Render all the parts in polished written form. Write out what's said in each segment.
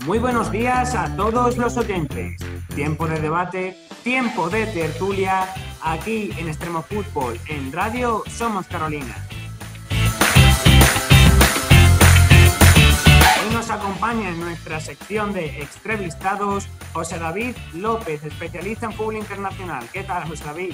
Muy buenos días a todos los oyentes. Tiempo de debate, tiempo de tertulia, aquí en Extremo Fútbol, en Radio Somos Carolina. Hoy nos acompaña en nuestra sección de entrevistados José David López, especialista en fútbol internacional. ¿Qué tal, José David?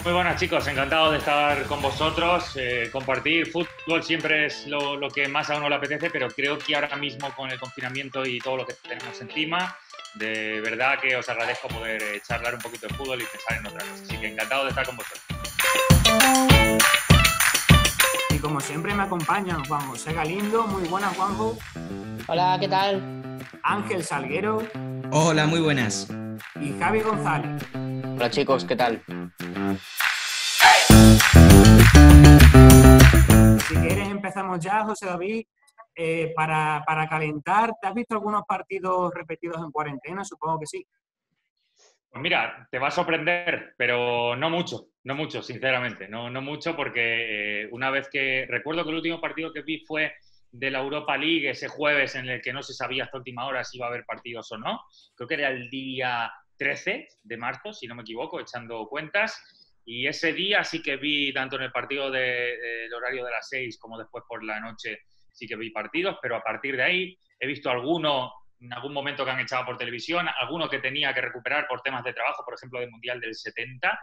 Muy buenas, chicos, encantado de estar con vosotros. Compartir fútbol siempre es lo que más a uno le apetece, pero creo que ahora mismo con el confinamiento y todo lo que tenemos encima, de verdad que os agradezco poder charlar un poquito de fútbol y pensar en otra cosa. Así que encantado de estar con vosotros. Y como siempre me acompañan Juan José Galindo. Muy buenas, Juanjo. Hola, ¿qué tal? Ángel Salguero. Hola, muy buenas. Y Javi González. Hola, chicos, ¿qué tal? Si quieres empezamos ya, José David, para calentar. ¿Te has visto algunos partidos repetidos en cuarentena? Supongo que sí. Pues mira, te va a sorprender, pero no mucho, sinceramente. No mucho porque una vez que... Recuerdo que el último partido que vi fue de la Europa League, ese jueves en el que no se sabía hasta última hora si iba a haber partidos o no. Creo que era el día 13 de marzo, si no me equivoco, echando cuentas. Y ese día sí que vi, tanto en el partido del horario de las 6 como después por la noche, sí que vi partidos, pero a partir de ahí he visto alguno en algún momento que han echado por televisión, alguno que tenía que recuperar por temas de trabajo, por ejemplo, del Mundial del 70,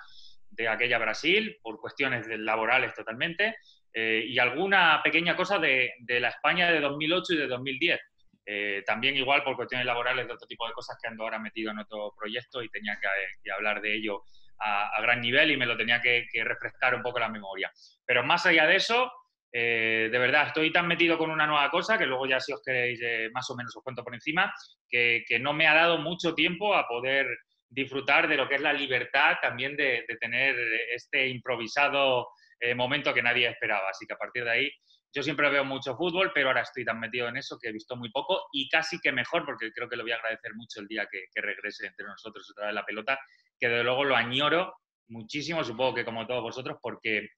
de aquella Brasil, por cuestiones laborales totalmente, y alguna pequeña cosa de la España de 2008 y de 2010. También igual por cuestiones laborales de otro tipo de cosas que ando ahora metido en otro proyecto y tenía que hablar de ello a gran nivel y me lo tenía que refrescar un poco la memoria. Pero más allá de eso, de verdad, estoy tan metido con una nueva cosa que luego ya si os queréis más o menos os cuento por encima, que no me ha dado mucho tiempo a poder disfrutar de lo que es la libertad también de tener este improvisado momento que nadie esperaba. Así que a partir de ahí yo siempre veo mucho fútbol, pero ahora estoy tan metido en eso que he visto muy poco y casi que mejor, porque creo que lo voy a agradecer mucho el día que regrese entre nosotros otra vez la pelota, que desde luego lo añoro muchísimo, supongo que como todos vosotros, porque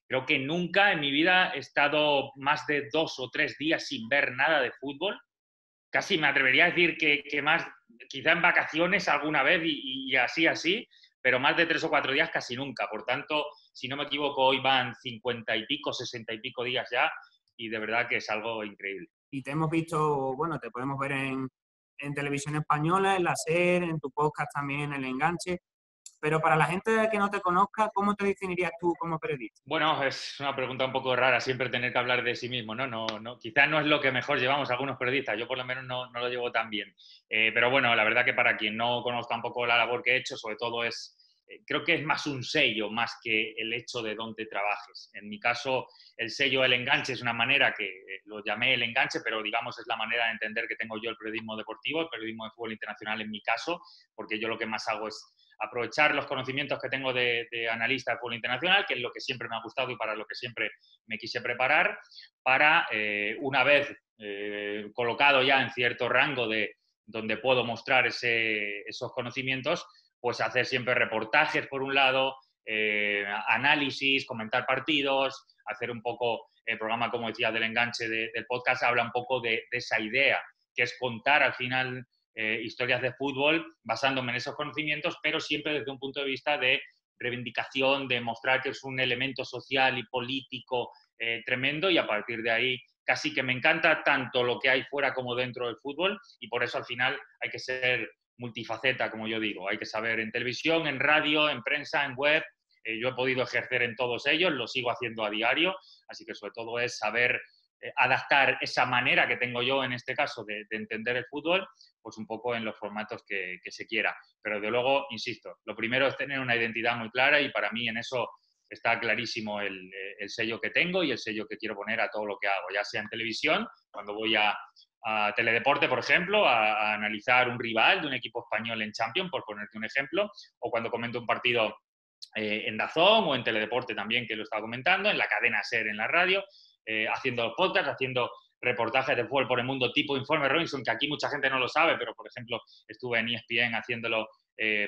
creo que nunca en mi vida he estado más de 2 o 3 días sin ver nada de fútbol. Casi me atrevería a decir que más, quizá en vacaciones alguna vez y así, pero más de 3 o 4 días casi nunca. Por tanto, si no me equivoco, hoy van 50 y pico, 60 y pico días ya y de verdad que es algo increíble. Y te hemos visto, bueno, te podemos ver en televisión española, en la SER, en tu podcast también, en El Enganche. Pero para la gente que no te conozca, ¿cómo te definirías tú como periodista? Bueno, es una pregunta un poco rara siempre tener que hablar de sí mismo, ¿no? Quizás no es lo que mejor llevamos algunos periodistas, yo por lo menos no lo llevo tan bien. Pero bueno, la verdad que para quien no conozca un poco la labor que he hecho, sobre todo creo que es más un sello, más que el hecho de dónde trabajes. En mi caso, el sello El Enganche es una manera que lo llamé El Enganche, pero digamos es la manera de entender que tengo yo el periodismo deportivo, el periodismo de fútbol internacional en mi caso, porque yo lo que más hago es aprovechar los conocimientos que tengo de analista de fútbol internacional, que es lo que siempre me ha gustado y para lo que siempre me quise preparar, para una vez colocado ya en cierto rango de donde puedo mostrar esos conocimientos, pues hacer siempre reportajes por un lado, análisis, comentar partidos, hacer un poco el programa, como decía, del enganche del podcast, habla un poco de esa idea, que es contar al final historias de fútbol basándome en esos conocimientos, pero siempre desde un punto de vista de reivindicación, de mostrar que es un elemento social y político tremendo y a partir de ahí casi que me encanta tanto lo que hay fuera como dentro del fútbol y por eso al final hay que ser multifaceta, como yo digo. Hay que saber en televisión, en radio, en prensa, en web. Yo he podido ejercer en todos ellos, lo sigo haciendo a diario, así que sobre todo es saber adaptar esa manera que tengo yo en este caso de entender el fútbol, pues un poco en los formatos que se quiera. Pero de luego, insisto, lo primero es tener una identidad muy clara y para mí en eso está clarísimo el sello que tengo y el sello que quiero poner a todo lo que hago, ya sea en televisión, cuando voy a Teledeporte, por ejemplo, a analizar un rival de un equipo español en Champions, por ponerte un ejemplo, o cuando comento un partido en DAZN o en Teledeporte también, que lo estaba comentando, en la cadena SER en la radio, haciendo podcasts, haciendo reportajes de fútbol por el mundo tipo Informe Robinson, que aquí mucha gente no lo sabe, pero por ejemplo estuve en ESPN haciéndolo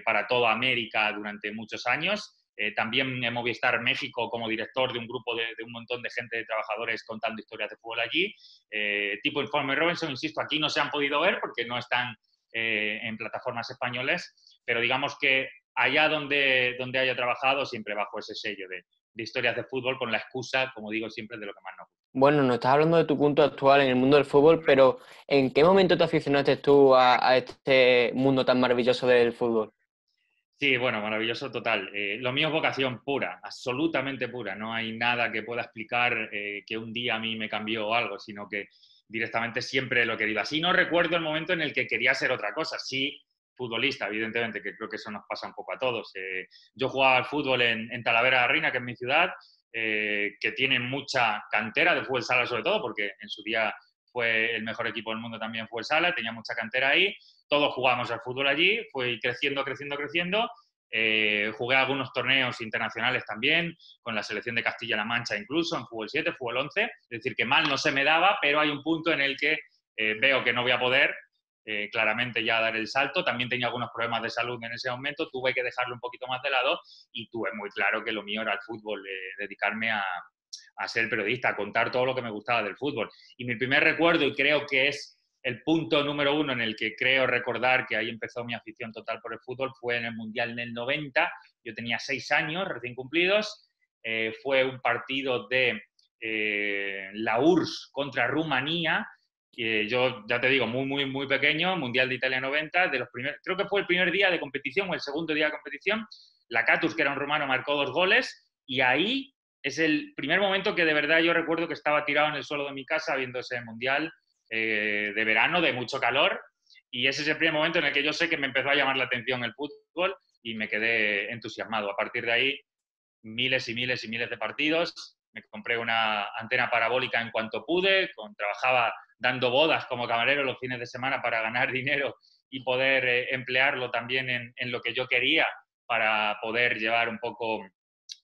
para toda América durante muchos años también en Movistar México como director de un grupo de un montón de gente, de trabajadores contando historias de fútbol allí. Tipo Informe Robinson, insisto, aquí no se han podido ver porque no están en plataformas españolas, pero digamos que allá donde haya trabajado, siempre bajo ese sello de historias de fútbol, con la excusa, como digo siempre, de lo que más nos gusta. Bueno, nos estás hablando de tu punto actual en el mundo del fútbol, pero ¿en qué momento te aficionaste tú a este mundo tan maravilloso del fútbol? Sí, bueno, maravilloso total. Lo mío es vocación pura, absolutamente pura. No hay nada que pueda explicar que un día a mí me cambió algo, sino que directamente siempre lo he querido. Así no recuerdo el momento en el que quería ser otra cosa. Sí, futbolista, evidentemente, que creo que eso nos pasa un poco a todos. Yo jugaba al fútbol en Talavera de la Reina, que es mi ciudad, que tiene mucha cantera de fútbol sala sobre todo, porque en su día fue el mejor equipo del mundo también fútbol sala, tenía mucha cantera ahí. Todos jugábamos al fútbol allí, fue creciendo. Jugué algunos torneos internacionales también, con la selección de Castilla-La Mancha incluso, en fútbol 7, fútbol 11, es decir, que mal no se me daba, pero hay un punto en el que veo que no voy a poder claramente ya dar el salto. También tenía algunos problemas de salud en ese momento, tuve que dejarlo un poquito más de lado y tuve muy claro que lo mío era el fútbol, dedicarme a ser periodista, a contar todo lo que me gustaba del fútbol. Y mi primer recuerdo, y creo que es el punto número uno en el que creo recordar que ahí empezó mi afición total por el fútbol, fue en el Mundial del 90. Yo tenía 6 años recién cumplidos. Fue un partido de la URSS contra Rumanía. Yo, ya te digo, muy pequeño, Mundial de Italia 90, creo que fue el primer día de competición o el segundo día de competición. La Catus, que era un rumano, marcó 2 goles y ahí es el primer momento que de verdad yo recuerdo que estaba tirado en el suelo de mi casa viendo ese Mundial de verano, de mucho calor, y ese es el primer momento en el que yo sé que me empezó a llamar la atención el fútbol y me quedé entusiasmado. A partir de ahí, miles y miles y miles de partidos. Me compré una antena parabólica en cuanto pude, trabajaba dando bodas como camarero los fines de semana para ganar dinero y poder emplearlo también en lo que yo quería para poder llevar un poco,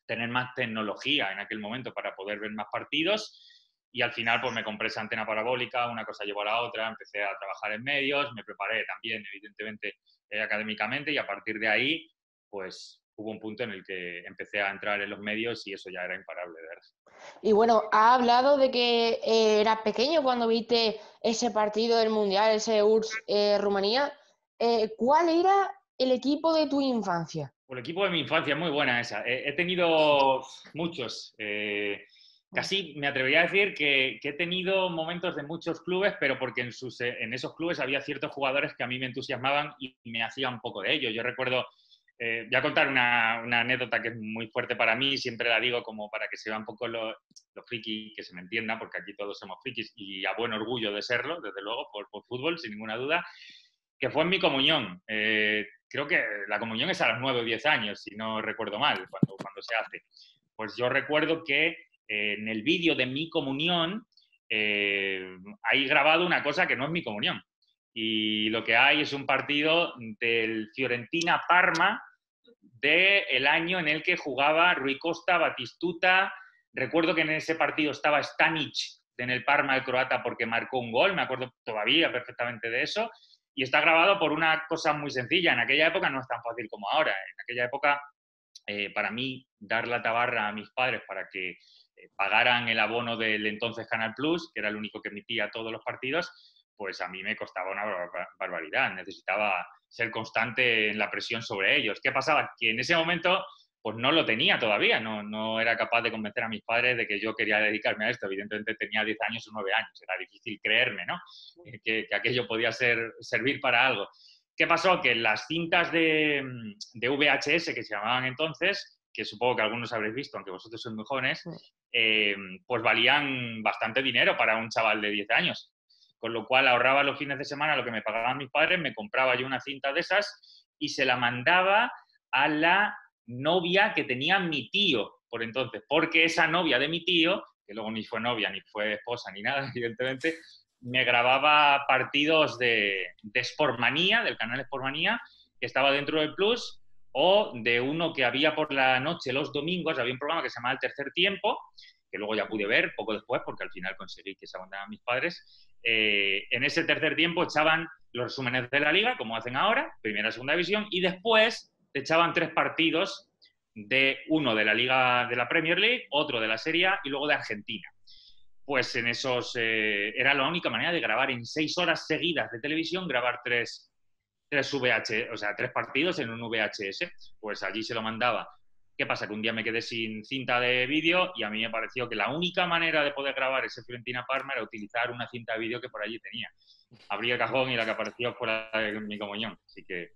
tener más tecnología en aquel momento para poder ver más partidos. Y al final pues me compré esa antena parabólica, una cosa llevó a la otra, empecé a trabajar en medios, me preparé también evidentemente académicamente y a partir de ahí pues hubo un punto en el que empecé a entrar en los medios y eso ya era imparable, de verdad. Y bueno, has hablado de que eras pequeño cuando viste ese partido del Mundial, ese URSS Rumanía. ¿Cuál era el equipo de tu infancia? El equipo de mi infancia, muy buena esa. He tenido muchos. Casi me atrevería a decir que he tenido momentos de muchos clubes, pero porque en esos clubes había ciertos jugadores que a mí me entusiasmaban y me hacía un poco de ello. Yo recuerdo, voy a contar una anécdota que es muy fuerte para mí, siempre la digo como para que se vea un poco lo friki, que se me entienda, porque aquí todos somos frikis y a buen orgullo de serlo, desde luego, por fútbol, sin ninguna duda, que fue en mi comunión. Creo que la comunión es a los 9 o 10 años, si no recuerdo mal, cuando se hace. Pues yo recuerdo que en el vídeo de mi comunión hay grabado una cosa que no es mi comunión. Y lo que hay es un partido del Fiorentina-Parma del año en el que jugaba Rui Costa, Batistuta. Recuerdo que en ese partido estaba Stanic en el Parma, el croata, porque marcó un gol. Me acuerdo todavía perfectamente de eso. Y está grabado por una cosa muy sencilla. En aquella época no es tan fácil como ahora. En aquella época, para mí, dar la tabarra a mis padres para que pagaran el abono del entonces Canal Plus, que era el único que emitía todos los partidos, pues a mí me costaba una barbaridad. Necesitaba ser constante en la presión sobre ellos. ¿Qué pasaba? Que en ese momento pues no lo tenía todavía, no era capaz de convencer a mis padres de que yo quería dedicarme a esto. Evidentemente tenía 10 años o 9 años, era difícil creerme, ¿no? Que aquello podía servir para algo. ¿Qué pasó? Que las cintas de VHS, que se llamaban entonces, que supongo que algunos habréis visto, aunque vosotros sois muy jóvenes, pues valían bastante dinero para un chaval de 10 años. Con lo cual ahorraba los fines de semana lo que me pagaban mis padres, me compraba yo una cinta de esas y se la mandaba a la novia que tenía mi tío por entonces, porque esa novia de mi tío, que luego ni fue novia, ni fue esposa, ni nada, evidentemente, me grababa partidos de Sportmanía, del canal Sportmanía, que estaba dentro del Plus, o de uno que había por la noche los domingos, había un programa que se llamaba El Tercer Tiempo, que luego ya pude ver poco después, porque al final conseguí que se aguantaran mis padres. En ese Tercer Tiempo echaban los resúmenes de la Liga, como hacen ahora, Primera, Segunda División, y después te echaban 3 partidos uno de la Liga de la Premier League, otro de la Serie A y luego de Argentina. Pues en esos era la única manera de grabar en 6 horas seguidas de televisión, grabar tres VHS, o sea, 3 partidos en un VHS. Pues allí se lo mandaba. ¿Qué pasa? Que un día me quedé sin cinta de vídeo y a mí me pareció que la única manera de poder grabar ese Fiorentina-Parma era utilizar una cinta de vídeo que por allí tenía. Abrí el cajón y la que apareció fue la de mi comunión. Así que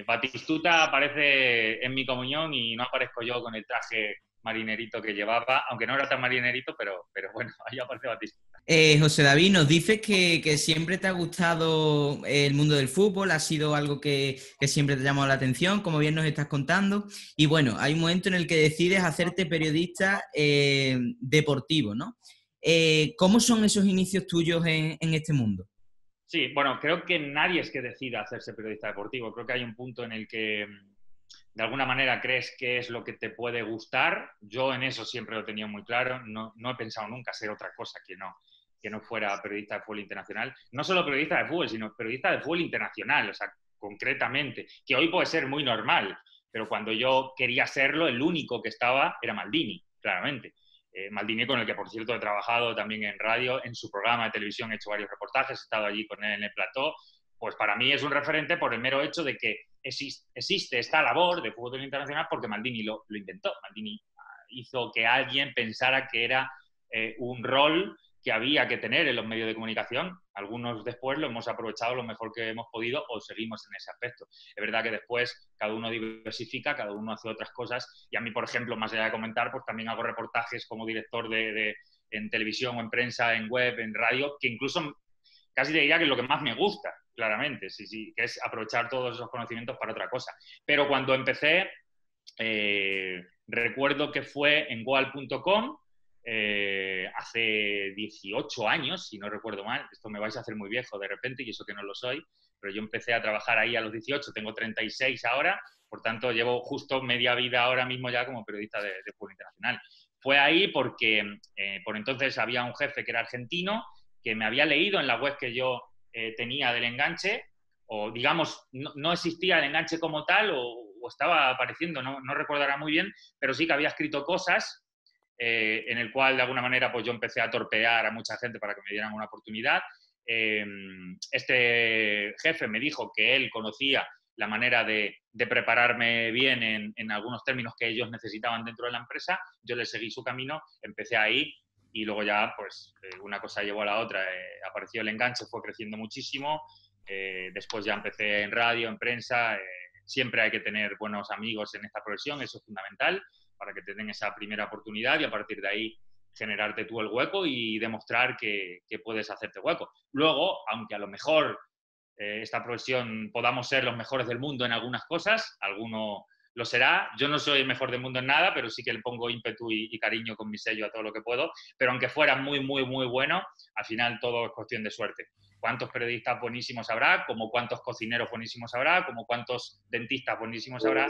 Batistuta aparece en mi comunión y no aparezco yo con el traje marinerito que llevaba, aunque no era tan marinerito, pero bueno, ahí aparece Batistuta. José David, nos dices que siempre te ha gustado el mundo del fútbol, ha sido algo que siempre te ha llamado la atención, como bien nos estás contando. Y bueno, hay un momento en el que decides hacerte periodista deportivo, ¿no? ¿Cómo son esos inicios tuyos en este mundo? Sí, bueno, creo que nadie es que decida hacerse periodista deportivo. Creo que hay un punto en el que de alguna manera crees que es lo que te puede gustar. Yo en eso siempre lo he tenido muy claro. No he pensado nunca ser otra cosa que no fuera periodista de fútbol internacional. No solo periodista de fútbol, sino periodista de fútbol internacional, o sea, concretamente, que hoy puede ser muy normal, pero cuando yo quería serlo, el único que estaba era Maldini, claramente. Maldini, con el que, por cierto, he trabajado también en radio, en su programa de televisión he hecho varios reportajes, he estado allí con él en el plató. Pues para mí es un referente por el mero hecho de que existe esta labor de fútbol internacional porque Maldini lo inventó. Maldini hizo que alguien pensara que era un rol que había que tener en los medios de comunicación. Algunos después lo hemos aprovechado lo mejor que hemos podido o seguimos en ese aspecto. Es verdad que después cada uno diversifica, cada uno hace otras cosas y a mí, por ejemplo, más allá de comentar, pues también hago reportajes como director en televisión o en prensa, en web, en radio, que incluso casi te diría que es lo que más me gusta, claramente, sí, que es aprovechar todos esos conocimientos para otra cosa. Pero cuando empecé, recuerdo que fue en goal.com, hace 18 años, si no recuerdo mal. Esto me vais a hacer muy viejo de repente y eso que no lo soy, pero yo empecé a trabajar ahí a los 18, tengo 36 ahora, por tanto llevo justo media vida ahora mismo ya como periodista de fútbol internacional. Fue ahí porque por entonces había un jefe que era argentino, que me había leído en la web que yo tenía del Enganche, o digamos, no existía el Enganche como tal, o estaba apareciendo, no recuerdo ahora muy bien, pero sí que había escrito cosas en el cual de alguna manera pues yo empecé a torpear a mucha gente para que me dieran una oportunidad. Este jefe me dijo que él conocía la manera de prepararme bien en algunos términos que ellos necesitaban dentro de la empresa. Yo le seguí su camino, empecé ahí y luego ya pues una cosa llevó a la otra. Apareció el Enganche, fue creciendo muchísimo. Después ya empecé en radio, en prensa. Siempre hay que tener buenos amigos en esta profesión, eso es fundamental, para que te den esa primera oportunidad y a partir de ahí generarte tú el hueco y demostrar que puedes hacerte hueco. Luego, aunque a lo mejor esta profesión podamos ser los mejores del mundo en algunas cosas, alguno lo será. Yo no soy el mejor del mundo en nada, pero sí que le pongo ímpetu y cariño con mi sello a todo lo que puedo. Pero aunque fuera muy, muy, muy bueno, al final todo es cuestión de suerte. ¿Cuántos periodistas buenísimos habrá? Como cuántos cocineros buenísimos habrá, como cuántos dentistas buenísimos habrá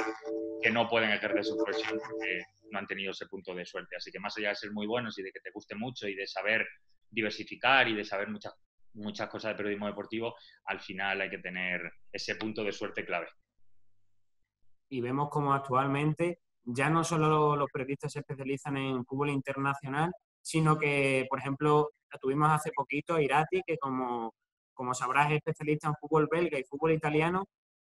que no pueden ejercer su profesión porque no han tenido ese punto de suerte. Así que más allá de ser muy buenos y de que te guste mucho y de saber diversificar y de saber muchas cosas de periodismo deportivo, al final hay que tener ese punto de suerte clave. Y vemos como actualmente ya no solo los periodistas se especializan en fútbol internacional, sino que, por ejemplo, tuvimos hace poquito a Irati, que como sabrás es especialista en fútbol belga y fútbol italiano.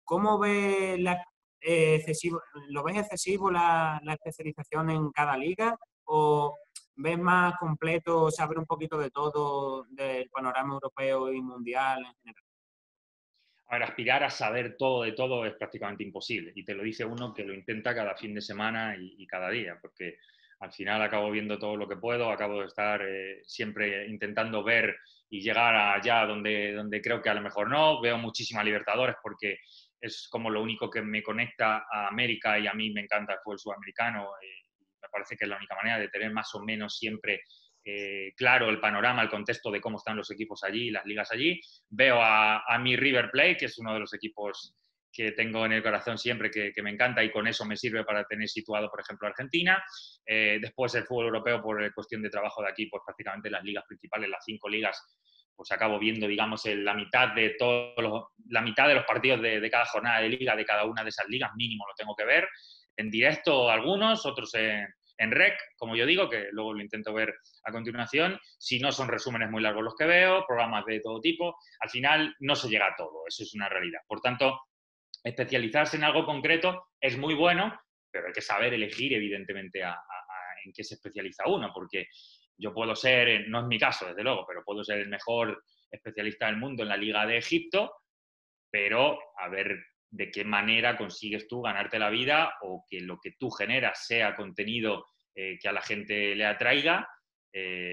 ¿Cómo ves ¿lo ves excesivo la especialización en cada liga? ¿O ves más completo saber un poquito de todo, del panorama europeo y mundial en general? A ver, aspirar a saber todo de todo es prácticamente imposible. Y te lo dice uno que lo intenta cada fin de semana y cada día, porque al final acabo viendo todo lo que puedo, acabo de estar siempre intentando ver y llegar allá donde creo que a lo mejor no. Veo muchísimas Libertadores porque es como lo único que me conecta a América y a mí me encanta el fútbol sudamericano. Me parece que es la única manera de tener más o menos siempre claro el panorama, el contexto de cómo están los equipos allí, las ligas allí. Veo a mi River Plate, que es uno de los equipos que tengo en el corazón siempre, que me encanta y con eso me sirve para tener situado, por ejemplo, Argentina. Después el fútbol europeo, por cuestión de trabajo de aquí, pues prácticamente las ligas principales, las 5 ligas, pues acabo viendo, digamos, la mitad de los partidos de cada jornada de liga, de cada una de esas ligas, mínimo lo tengo que ver. en directo algunos, otros en rec, como yo digo, que luego lo intento ver a continuación. Si no, son resúmenes muy largos los que veo, programas de todo tipo. Al final no se llega a todo, eso es una realidad. Por tanto, especializarse en algo concreto es muy bueno, pero hay que saber elegir, evidentemente, en qué se especializa uno, porque yo puedo ser, no es mi caso, desde luego, pero puedo ser el mejor especialista del mundo en la Liga de Egipto, pero a ver de qué manera consigues tú ganarte la vida o que lo que tú generas sea contenido que a la gente le atraiga,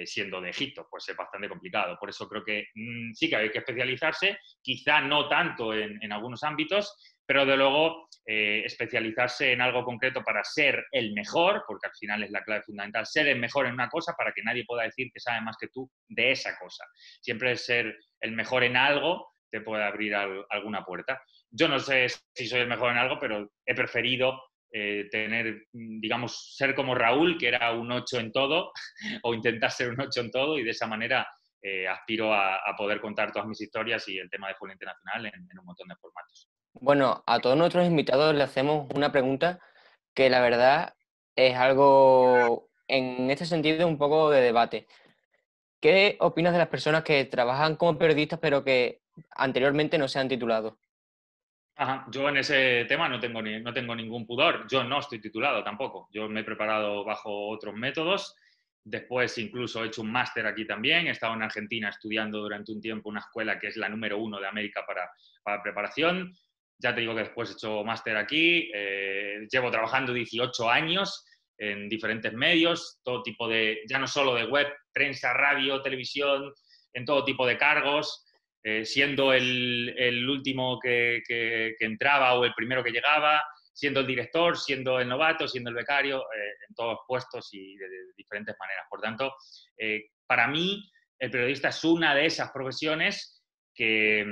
siendo de Egipto, pues es bastante complicado. Por eso creo que sí que hay que especializarse, quizá no tanto en algunos ámbitos, pero de luego especializarse en algo concreto para ser el mejor, porque al final es la clave fundamental, ser el mejor en una cosa para que nadie pueda decir que sabe más que tú de esa cosa. Siempre ser el mejor en algo te puede abrir alguna puerta. Yo no sé si soy el mejor en algo, pero he preferido tener, digamos, ser como Raúl, que era un 8 en todo, o intentar ser un 8 en todo, y de esa manera aspiro a poder contar todas mis historias y el tema de fútbol internacional en un montón de formatos. Bueno, a todos nuestros invitados le hacemos una pregunta que la verdad es algo, en este sentido, un poco de debate. ¿Qué opinas de las personas que trabajan como periodistas pero que anteriormente no se han titulado? Ajá. Yo en ese tema no tengo ningún pudor. Yo no estoy titulado tampoco. Yo me he preparado bajo otros métodos. Después incluso he hecho un máster aquí también. He estado en Argentina estudiando durante un tiempo una escuela que es la número 1 de América para preparación. Ya te digo que después he hecho máster aquí. Llevo trabajando 18 años en diferentes medios, todo tipo de, ya no solo de web, prensa, radio, televisión, en todo tipo de cargos. Siendo el último que entraba o el primero que llegaba, siendo el director, siendo el novato, siendo el becario, en todos puestos y de diferentes maneras. Por tanto, para mí, el periodista es una de esas profesiones que,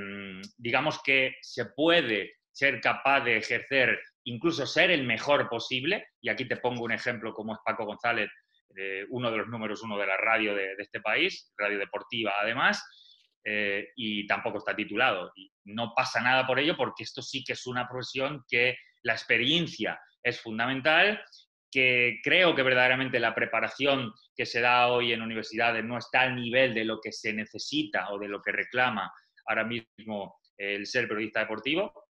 digamos que se puede ser capaz de ejercer, incluso ser el mejor posible, y aquí te pongo un ejemplo como es Paco González, uno de los números 1 de la radio de este país, radio deportiva además, y tampoco está titulado. Y no pasa nada por ello porque esto sí que es una profesión que la experiencia es fundamental, que creo que verdaderamente la preparación que se da hoy en universidades no está al nivel de lo que se necesita o de lo que reclama ahora mismo el ser periodista deportivo,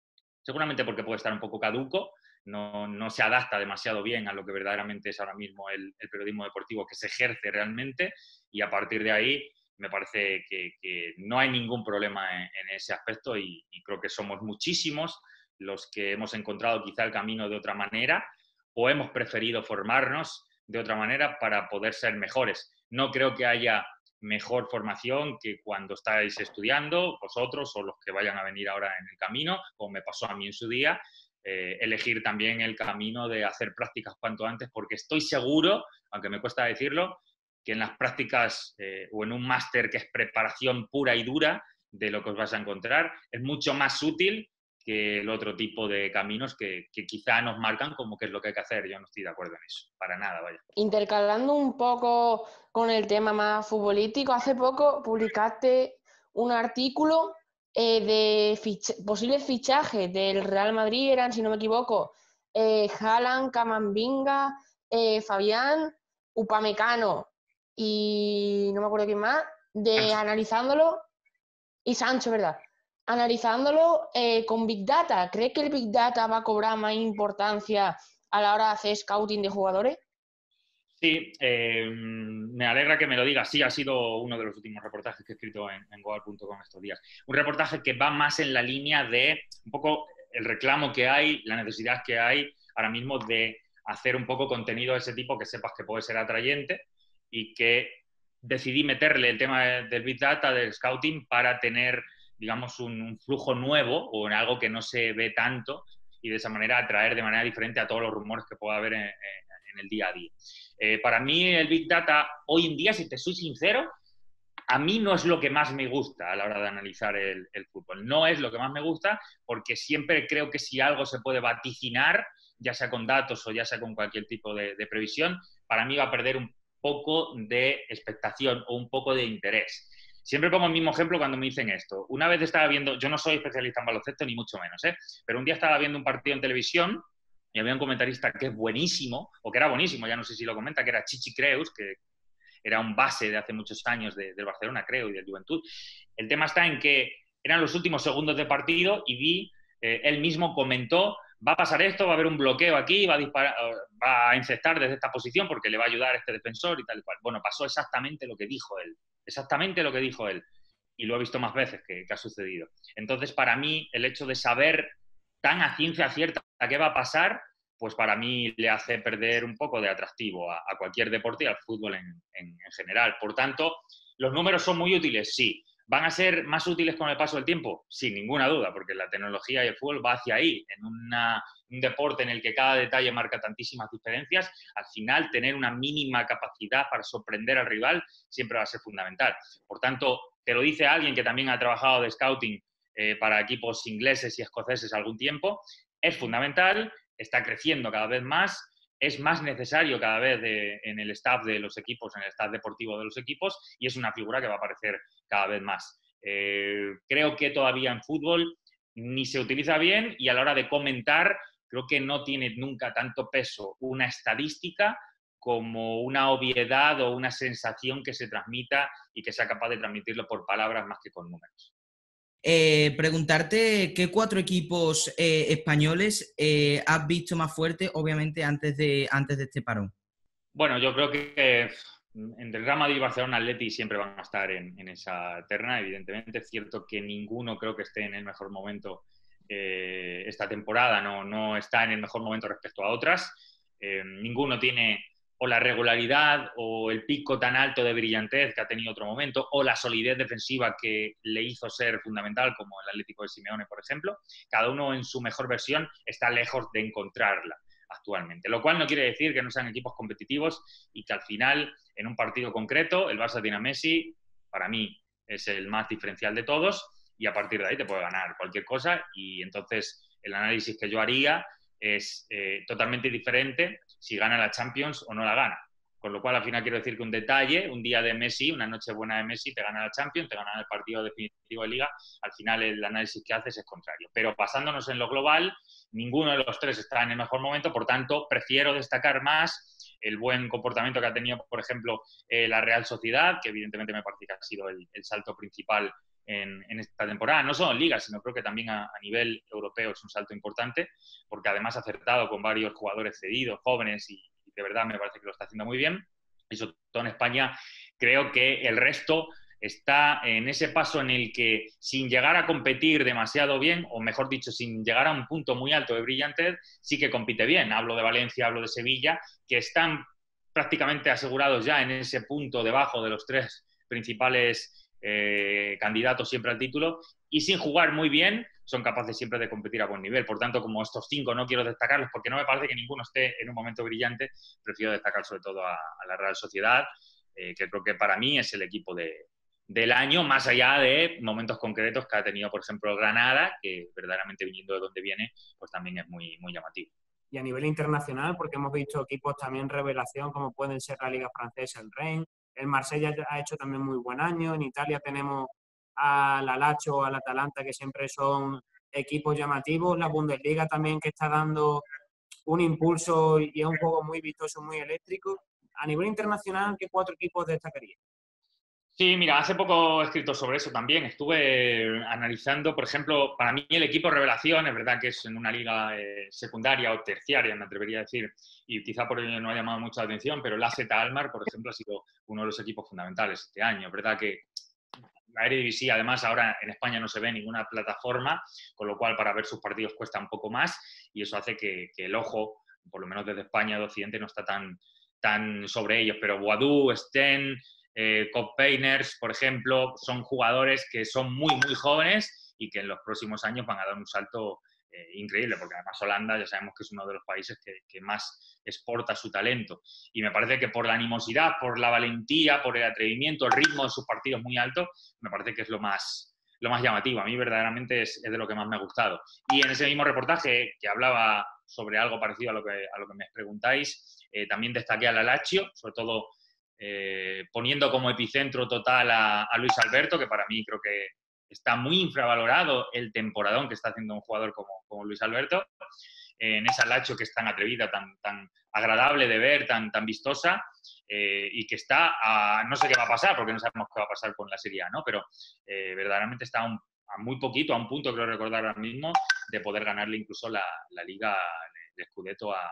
seguramente porque puede estar un poco caduco, no se adapta demasiado bien a lo que verdaderamente es ahora mismo el periodismo deportivo que se ejerce realmente, y a partir de ahí me parece que no hay ningún problema en ese aspecto y creo que somos muchísimos los que hemos encontrado quizá el camino de otra manera o hemos preferido formarnos de otra manera para poder ser mejores. No creo que haya mejor formación que cuando estáis estudiando, vosotros o los que vayan a venir ahora en el camino, como me pasó a mí en su día, elegir también el camino de hacer prácticas cuanto antes, porque estoy seguro, aunque me cuesta decirlo, que en las prácticas o en un máster que es preparación pura y dura de lo que os vais a encontrar, es mucho más útil que el otro tipo de caminos que quizá nos marcan como qué es lo que hay que hacer. Yo no estoy de acuerdo en eso, para nada, vaya. Intercalando un poco con el tema más futbolístico, hace poco publicaste un artículo de posibles fichajes del Real Madrid, eran, si no me equivoco, Haaland, Camavinga, Fabián, Upamecano y no me acuerdo quién más, analizándolo, y Sancho, ¿verdad? Analizándolo con Big Data. ¿Crees que el Big Data va a cobrar más importancia a la hora de hacer scouting de jugadores? Sí, me alegra que me lo digas. Sí, ha sido uno de los últimos reportajes que he escrito en Goal.com estos días. Un reportaje que va más en la línea de un poco el reclamo que hay, la necesidad que hay ahora mismo de hacer un poco contenido de ese tipo que sepas que puede ser atrayente, y que decidí meterle el tema del Big Data, del Scouting, para tener, digamos, un flujo nuevo o en algo que no se ve tanto, y de esa manera atraer de manera diferente a todos los rumores que pueda haber en el día a día. Para mí el Big Data hoy en día, si te soy sincero, a mí no es lo que más me gusta a la hora de analizar el fútbol. No es lo que más me gusta porque siempre creo que si algo se puede vaticinar, ya sea con datos o ya sea con cualquier tipo de previsión, para mí va a perder un poco de expectación o un poco de interés. Siempre pongo el mismo ejemplo cuando me dicen esto. Una vez estaba viendo, yo no soy especialista en baloncesto ni mucho menos, pero un día estaba viendo un partido en televisión y había un comentarista que es buenísimo, o que era buenísimo, ya no sé si lo comenta, que era Chichi Creus, que era un base de hace muchos años del Barcelona, creo, y del Juventud. El tema está en que eran los últimos segundos de partido y vi, él mismo comentó, va a pasar esto, va a haber un bloqueo aquí, va a encestar desde esta posición porque le va a ayudar este defensor y tal y cual. Bueno, pasó exactamente lo que dijo él, exactamente lo que dijo él. Y lo he visto más veces que ha sucedido. Entonces, para mí, el hecho de saber tan a ciencia cierta qué va a pasar, pues para mí le hace perder un poco de atractivo a cualquier deporte y al fútbol en general. Por tanto, ¿los números son muy útiles? Sí. ¿Van a ser más útiles con el paso del tiempo? Sin ninguna duda, porque la tecnología y el fútbol va hacia ahí. En un deporte en el que cada detalle marca tantísimas diferencias, al final tener una mínima capacidad para sorprender al rival siempre va a ser fundamental. Por tanto, te lo dice alguien que también ha trabajado de scouting para equipos ingleses y escoceses algún tiempo, es fundamental, está creciendo cada vez más, es más necesario cada vez en el staff de los equipos, en el staff deportivo de los equipos, y es una figura que va a aparecer cada vez más. Creo que todavía en fútbol ni se utiliza bien y a la hora de comentar creo que no tiene nunca tanto peso una estadística como una obviedad o una sensación que se transmita y que sea capaz de transmitirlo por palabras más que con números. Preguntarte qué 4 equipos españoles has visto más fuertes, obviamente, antes de este parón. Bueno, yo creo que entre el Real Madrid y Barcelona, Atleti siempre van a estar en esa terna, evidentemente. Es cierto que ninguno creo que esté en el mejor momento esta temporada, no está en el mejor momento respecto a otras. Ninguno tiene o la regularidad o el pico tan alto de brillantez que ha tenido otro momento, o la solidez defensiva que le hizo ser fundamental, como el Atlético de Simeone, por ejemplo. Cada uno en su mejor versión está lejos de encontrarla actualmente, lo cual no quiere decir que no sean equipos competitivos y que al final, en un partido concreto, el Barça tiene a Messi, para mí es el más diferencial de todos, y a partir de ahí te puede ganar cualquier cosa, y entonces el análisis que yo haría es totalmente diferente si gana la Champions o no la gana. Con lo cual, al final quiero decir que un detalle, un día de Messi, una noche buena de Messi, te gana la Champions, te gana el partido definitivo de Liga, al final el análisis que haces es contrario. Pero basándonos en lo global, ninguno de los tres está en el mejor momento, por tanto, prefiero destacar más el buen comportamiento que ha tenido, por ejemplo, la Real Sociedad, que evidentemente me parece que ha sido el salto principal en esta temporada, no solo en Liga, sino creo que también a nivel europeo es un salto importante, porque además ha acertado con varios jugadores cedidos, jóvenes, y de verdad me parece que lo está haciendo muy bien. Y sobre todo en España, creo que el resto está en ese paso en el que, sin llegar a competir demasiado bien, o mejor dicho, sin llegar a un punto muy alto de brillantez, sí que compite bien. Hablo de Valencia, hablo de Sevilla, que están prácticamente asegurados ya en ese punto debajo de los tres principales candidatos siempre al título, y sin jugar muy bien son capaces siempre de competir a buen nivel. Por tanto, como estos 5 no quiero destacarlos porque no me parece que ninguno esté en un momento brillante, prefiero destacar sobre todo a la Real Sociedad, que creo que para mí es el equipo del año, más allá de momentos concretos que ha tenido, por ejemplo, Granada, que verdaderamente, viniendo de donde viene, pues también es muy, muy llamativo. Y a nivel internacional, porque hemos visto equipos también revelación, como pueden ser la Liga Francesa, el Rennes. El Marsella ha hecho también muy buen año. En Italia tenemos al Lazio, al Atalanta, que siempre son equipos llamativos. La Bundesliga también, que está dando un impulso y es un juego muy vistoso, muy eléctrico. A nivel internacional, ¿qué 4 equipos destacaría? Sí, mira, hace poco he escrito sobre eso también. Estuve analizando, por ejemplo, para mí el equipo revelación, es verdad que es en una liga secundaria o terciaria, me atrevería a decir, y quizá por ello no ha llamado mucha atención, pero el AZ Alkmaar, por ejemplo, ha sido uno de los equipos fundamentales este año. Es verdad que la Eredivisie, además, ahora en España no se ve ninguna plataforma, con lo cual para ver sus partidos cuesta un poco más, y eso hace que el ojo, por lo menos desde España de Occidente, no está tan sobre ellos. Pero Boadou, Sten, Cop Painters, por ejemplo, son jugadores que son muy, muy jóvenes y que en los próximos años van a dar un salto increíble, porque además Holanda ya sabemos que es uno de los países que más exporta su talento. Y me parece que por la animosidad, por la valentía, por el atrevimiento, el ritmo de sus partidos muy alto, me parece que es lo más llamativo. A mí verdaderamente es de lo que más me ha gustado. Y en ese mismo reportaje que hablaba sobre algo parecido a lo que me preguntáis, también destaqué a la Lazio, sobre todo poniendo como epicentro total a Luis Alberto, que para mí creo que está muy infravalorado el temporadón que está haciendo un jugador como Luis Alberto. en esa Lazio que es tan atrevida, tan agradable de ver, tan vistosa, y que está no sé qué va a pasar, porque no sabemos qué va a pasar con la Serie A, ¿no? Pero verdaderamente está a muy poquito, a un punto, creo recordar ahora mismo, de poder ganarle incluso la Liga, el Scudetto a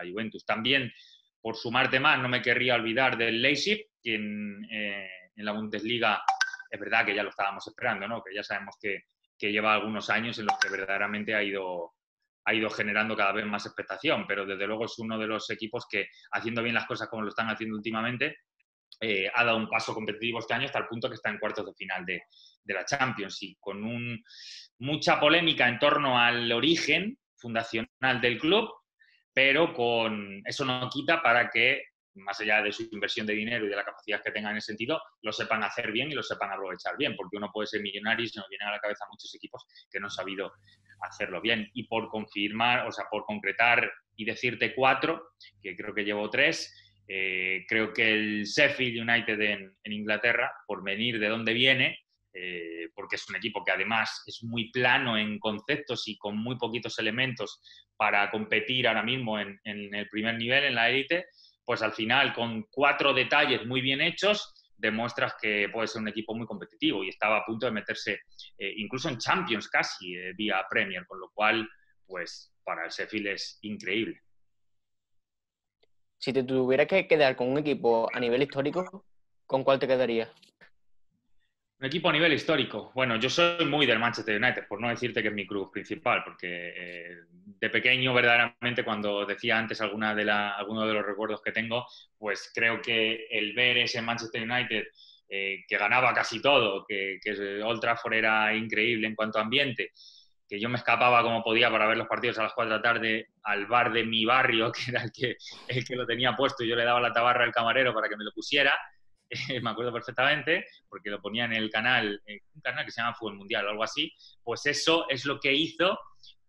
la Juventus. También, por sumarte más, no me querría olvidar del Leipzig, que en la Bundesliga es verdad que ya lo estábamos esperando, ¿no? Que ya sabemos que lleva algunos años en los que verdaderamente ha ido generando cada vez más expectación, pero desde luego es uno de los equipos que, haciendo bien las cosas como lo están haciendo últimamente, ha dado un paso competitivo este año hasta el punto que está en cuartos de final de la Champions, y con mucha polémica en torno al origen fundacional del club, pero eso no quita para que, más allá de su inversión de dinero y de la capacidad que tengan en ese sentido, lo sepan hacer bien y lo sepan aprovechar bien, porque uno puede ser millonario y se nos vienen a la cabeza muchos equipos que no han sabido hacerlo bien. Y por confirmar, o sea, por concretar y decirte 4, que creo que llevo 3, creo que el Sheffield United en Inglaterra, por venir de donde viene, porque es un equipo que además es muy plano en conceptos y con muy poquitos elementos para competir ahora mismo en el primer nivel, en la élite, pues al final, con 4 detalles muy bien hechos, demuestras que puede ser un equipo muy competitivo, y estaba a punto de meterse incluso en Champions casi, vía Premier, con lo cual, pues para el Sheffield es increíble. Si te tuvieras que quedar con un equipo a nivel histórico, ¿con cuál te quedarías? Un equipo a nivel histórico. Bueno, yo soy muy del Manchester United, por no decirte que es mi club principal, porque de pequeño, verdaderamente, cuando decía antes algunos de los recuerdos que tengo, pues creo que el ver ese Manchester United que ganaba casi todo, que Old Trafford era increíble en cuanto a ambiente, que yo me escapaba como podía para ver los partidos a las 4 de la tarde al bar de mi barrio, que era el que lo tenía puesto, y yo le daba la tabarra al camarero para que me lo pusiera. Me acuerdo perfectamente, porque lo ponía en el canal, un canal que se llama Fútbol Mundial o algo así. Pues eso es lo que hizo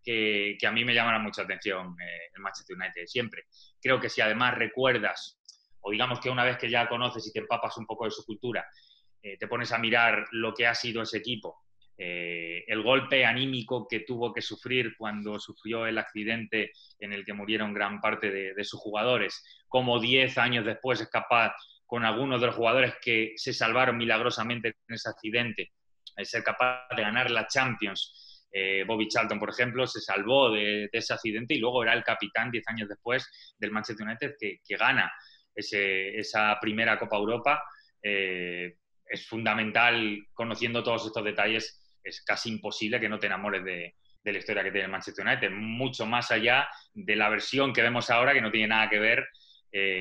que a mí me llamara mucho la atención el Manchester United siempre. Creo que si además recuerdas, o digamos que una vez que ya conoces y te empapas un poco de su cultura, te pones a mirar lo que ha sido ese equipo, el golpe anímico que tuvo que sufrir cuando sufrió el accidente en el que murieron gran parte de sus jugadores, como 10 años después es capaz, con algunos de los jugadores que se salvaron milagrosamente en ese accidente, ser capaz de ganar la Champions. Bobby Charlton, por ejemplo, se salvó de ese accidente y luego era el capitán 10 años después del Manchester United que gana esa primera Copa Europa. Es fundamental, conociendo todos estos detalles, es casi imposible que no te enamores de la historia que tiene el Manchester United, mucho más allá de la versión que vemos ahora, que no tiene nada que ver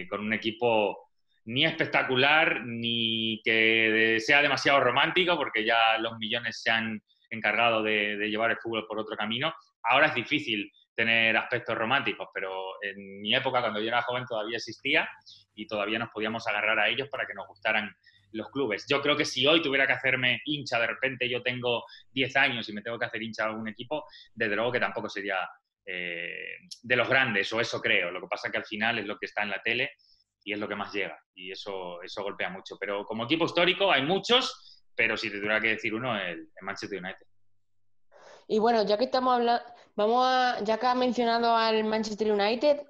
con un equipo ni espectacular, ni que sea demasiado romántico, porque ya los millones se han encargado de llevar el fútbol por otro camino. Ahora es difícil tener aspectos románticos, pero en mi época, cuando yo era joven, todavía existía y todavía nos podíamos agarrar a ellos para que nos gustaran los clubes. Yo creo que si hoy tuviera que hacerme hincha, de repente yo tengo 10 años y me tengo que hacer hincha de algún equipo, desde luego que tampoco sería de los grandes, o eso creo. Lo que pasa es que al final es lo que está en la tele y es lo que más llega, y eso golpea mucho. Pero como equipo histórico hay muchos, pero si te tuviera que decir uno, el Manchester United. Y bueno, ya que estamos hablando, ya que has mencionado al Manchester United,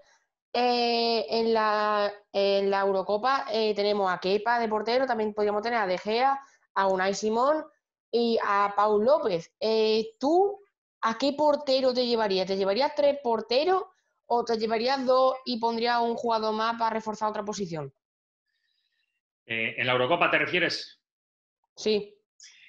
en la Eurocopa tenemos a Kepa de portero, también podríamos tener a De Gea, a Unai Simón y a Paul López. ¿Tú a qué portero te llevarías? ¿Te llevarías 3 porteros o te llevarías 2 y pondrías un jugador más para reforzar otra posición? ¿En la Eurocopa te refieres? Sí.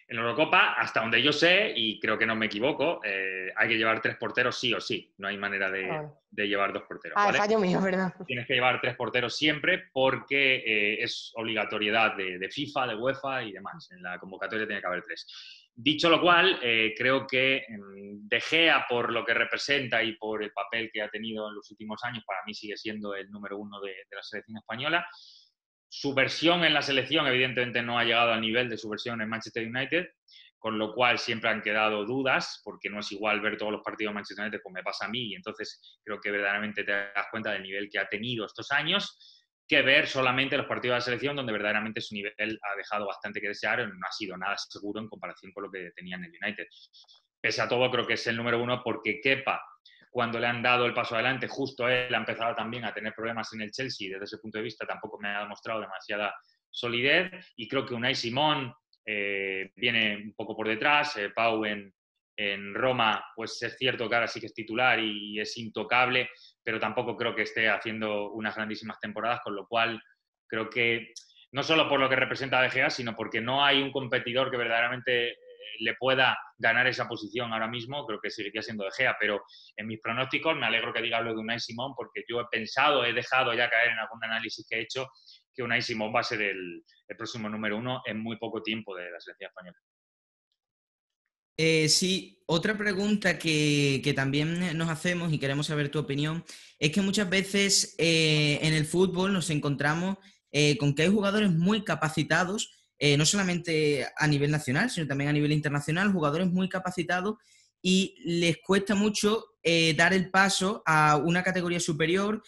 En la Eurocopa, hasta donde yo sé, y creo que no me equivoco, hay que llevar 3 porteros sí o sí. No hay manera de llevar 2 porteros. ¿Vale? Fallo mío, ¿verdad? Tienes que llevar 3 porteros siempre porque es obligatoriedad de FIFA, de UEFA y demás. En la convocatoria tiene que haber 3. Dicho lo cual, creo que De Gea, por lo que representa y por el papel que ha tenido en los últimos años, para mí sigue siendo el número 1 de la selección española. Su versión en la selección, evidentemente, no ha llegado al nivel de su versión en Manchester United, con lo cual siempre han quedado dudas, porque no es igual ver todos los partidos de Manchester United como me pasa a mí, y entonces creo que verdaderamente te das cuenta del nivel que ha tenido estos años, que ver solamente los partidos de la selección, donde verdaderamente su nivel ha dejado bastante que desear, no ha sido nada seguro en comparación con lo que tenía en el United. Pese a todo, creo que es el número 1 porque Kepa, cuando le han dado el paso adelante, justo él ha empezado también a tener problemas en el Chelsea, desde ese punto de vista tampoco me ha demostrado demasiada solidez, y creo que Unai Simón viene un poco por detrás. Pau en Roma, pues es cierto que ahora sí que es titular y es intocable, pero tampoco creo que esté haciendo unas grandísimas temporadas, con lo cual creo que, no solo por lo que representa a De Gea, sino porque no hay un competidor que verdaderamente le pueda ganar esa posición ahora mismo, creo que seguiría siendo De Gea, pero en mis pronósticos me alegro que diga lo de Unai Simón, porque yo he dejado ya caer en algún análisis que he hecho, que Unai Simón va a ser el próximo número 1 en muy poco tiempo de la selección española. Sí, otra pregunta que también nos hacemos y queremos saber tu opinión es que muchas veces en el fútbol nos encontramos con que hay jugadores muy capacitados, no solamente a nivel nacional, sino también a nivel internacional, jugadores muy capacitados y les cuesta mucho dar el paso a una categoría superior.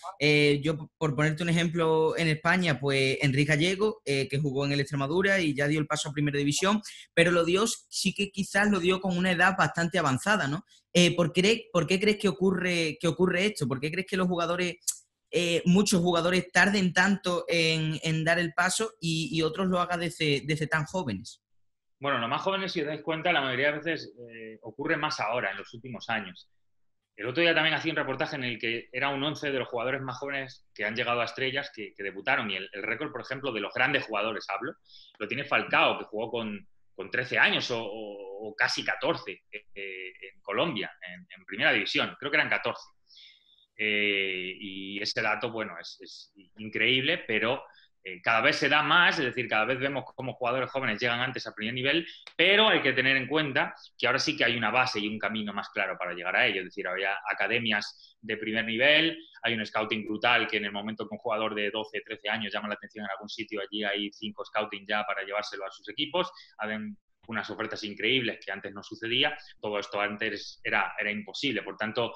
Yo, por ponerte un ejemplo, en España, pues Enrique Gallego, que jugó en el Extremadura y ya dio el paso a Primera División, pero lo dio, sí que quizás lo dio con una edad bastante avanzada, ¿no? ¿Por qué crees que ocurre esto? ¿Por qué crees que los jugadores, muchos jugadores, tarden tanto en dar el paso y otros lo hagan desde tan jóvenes? Bueno, los más jóvenes, si os dais cuenta, la mayoría de veces ocurre más ahora, en los últimos años. El otro día también hacía un reportaje en el que era un 11 de los jugadores más jóvenes que han llegado a estrellas, que debutaron. Y el récord, por ejemplo, de los grandes jugadores, lo tiene Falcao, que jugó con 13 años o casi 14 en Colombia, en Primera División. Creo que eran 14. Y ese dato, bueno, es increíble, pero cada vez se da más, es decir, cada vez vemos cómo jugadores jóvenes llegan antes a primer nivel, pero hay que tener en cuenta que ahora sí que hay una base y un camino más claro para llegar a ello. Es decir, había academias de primer nivel, hay un scouting brutal que en el momento que un jugador de 12, 13 años llama la atención en algún sitio, allí hay 5 scouting ya para llevárselo a sus equipos. Habían unas ofertas increíbles que antes no sucedía. Todo esto antes era imposible. Por tanto,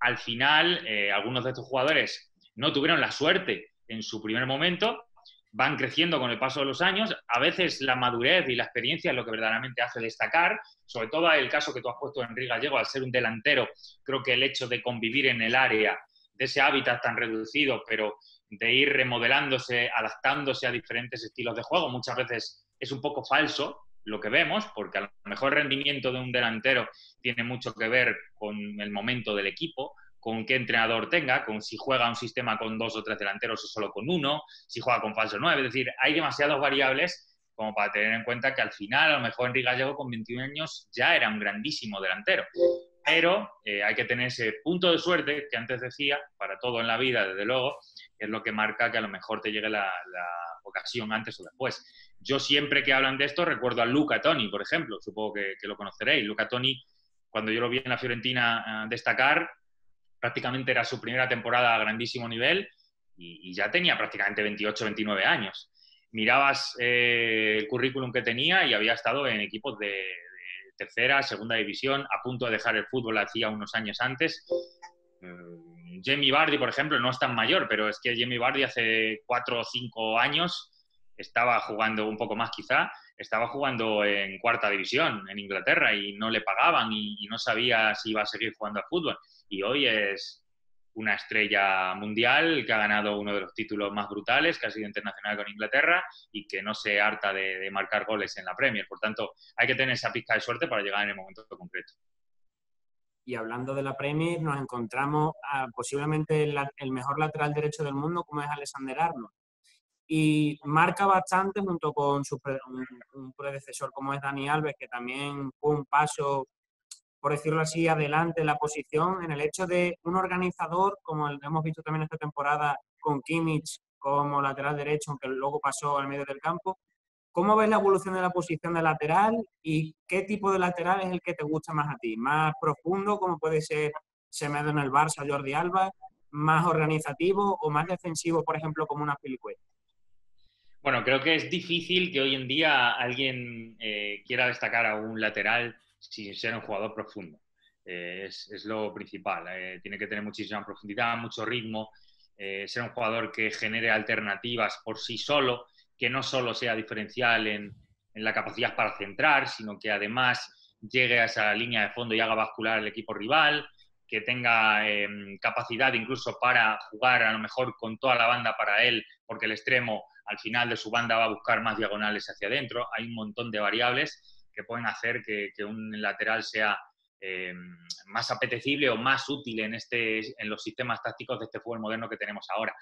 al final, algunos de estos jugadores no tuvieron la suerte en su primer momento, van creciendo con el paso de los años. A veces la madurez y la experiencia es lo que verdaderamente hace destacar, sobre todo el caso que tú has puesto, Enrique Gallego, al ser un delantero. Creo que el hecho de convivir en el área, de ese hábitat tan reducido, pero de ir remodelándose, adaptándose a diferentes estilos de juego, muchas veces es un poco falso lo que vemos, porque a lo mejor el rendimiento de un delantero tiene mucho que ver con el momento del equipo, con qué entrenador tenga, con si juega un sistema con 2 o 3 delanteros o solo con uno, si juega con falso 9. Es decir, hay demasiadas variables como para tener en cuenta que al final, a lo mejor Enrique Gallego con 21 años ya era un grandísimo delantero. Pero hay que tener ese punto de suerte que antes decía, para todo en la vida, desde luego, que es lo que marca que a lo mejor te llegue la ocasión antes o después. Yo siempre que hablan de esto recuerdo a Luca Toni, por ejemplo, supongo que lo conoceréis. Luca Toni, cuando yo lo vi en la Fiorentina destacar, prácticamente era su primera temporada a grandísimo nivel y ya tenía prácticamente 28, 29 años. Mirabas el currículum que tenía y había estado en equipos de tercera, segunda división, a punto de dejar el fútbol hacía unos años antes. Jamie Vardy, por ejemplo, no es tan mayor, pero es que Jamie Vardy hace 4 o 5 años estaba jugando, un poco más quizá, estaba jugando en cuarta división en Inglaterra y no le pagaban y no sabía si iba a seguir jugando al fútbol. Y hoy es una estrella mundial que ha ganado uno de los títulos más brutales, que ha sido internacional con Inglaterra y que no se harta de marcar goles en la Premier. Por tanto, hay que tener esa pizca de suerte para llegar en el momento concreto. Y hablando de la Premier, nos encontramos a posiblemente el mejor lateral derecho del mundo, como es Alexander Arnold. Y marca bastante junto con un predecesor como es Dani Alves, que también fue un paso, por decirlo así, adelante en la posición, en el hecho de un organizador, como el que hemos visto también esta temporada con Kimmich como lateral derecho, aunque luego pasó al medio del campo. ¿Cómo ves la evolución de la posición de lateral y qué tipo de lateral es el que te gusta más a ti? ¿Más profundo, como puede ser Semedo en el Barça, Jordi Alba? ¿Más organizativo o más defensivo, por ejemplo, como una Azpilicueta? Bueno, creo que es difícil que hoy en día alguien quiera destacar a un lateral sin ser un jugador profundo. Es lo principal. Tiene que tener muchísima profundidad, mucho ritmo, ser un jugador que genere alternativas por sí solo, que no solo sea diferencial en la capacidad para centrar, sino que además llegue a esa línea de fondo y haga bascular al equipo rival, que tenga capacidad incluso para jugar a lo mejor con toda la banda para él, porque el extremo al final de su banda va a buscar más diagonales hacia adentro. Hay un montón de variables que pueden hacer que un lateral sea más apetecible o más útil en los sistemas tácticos de este fútbol moderno que tenemos ahora.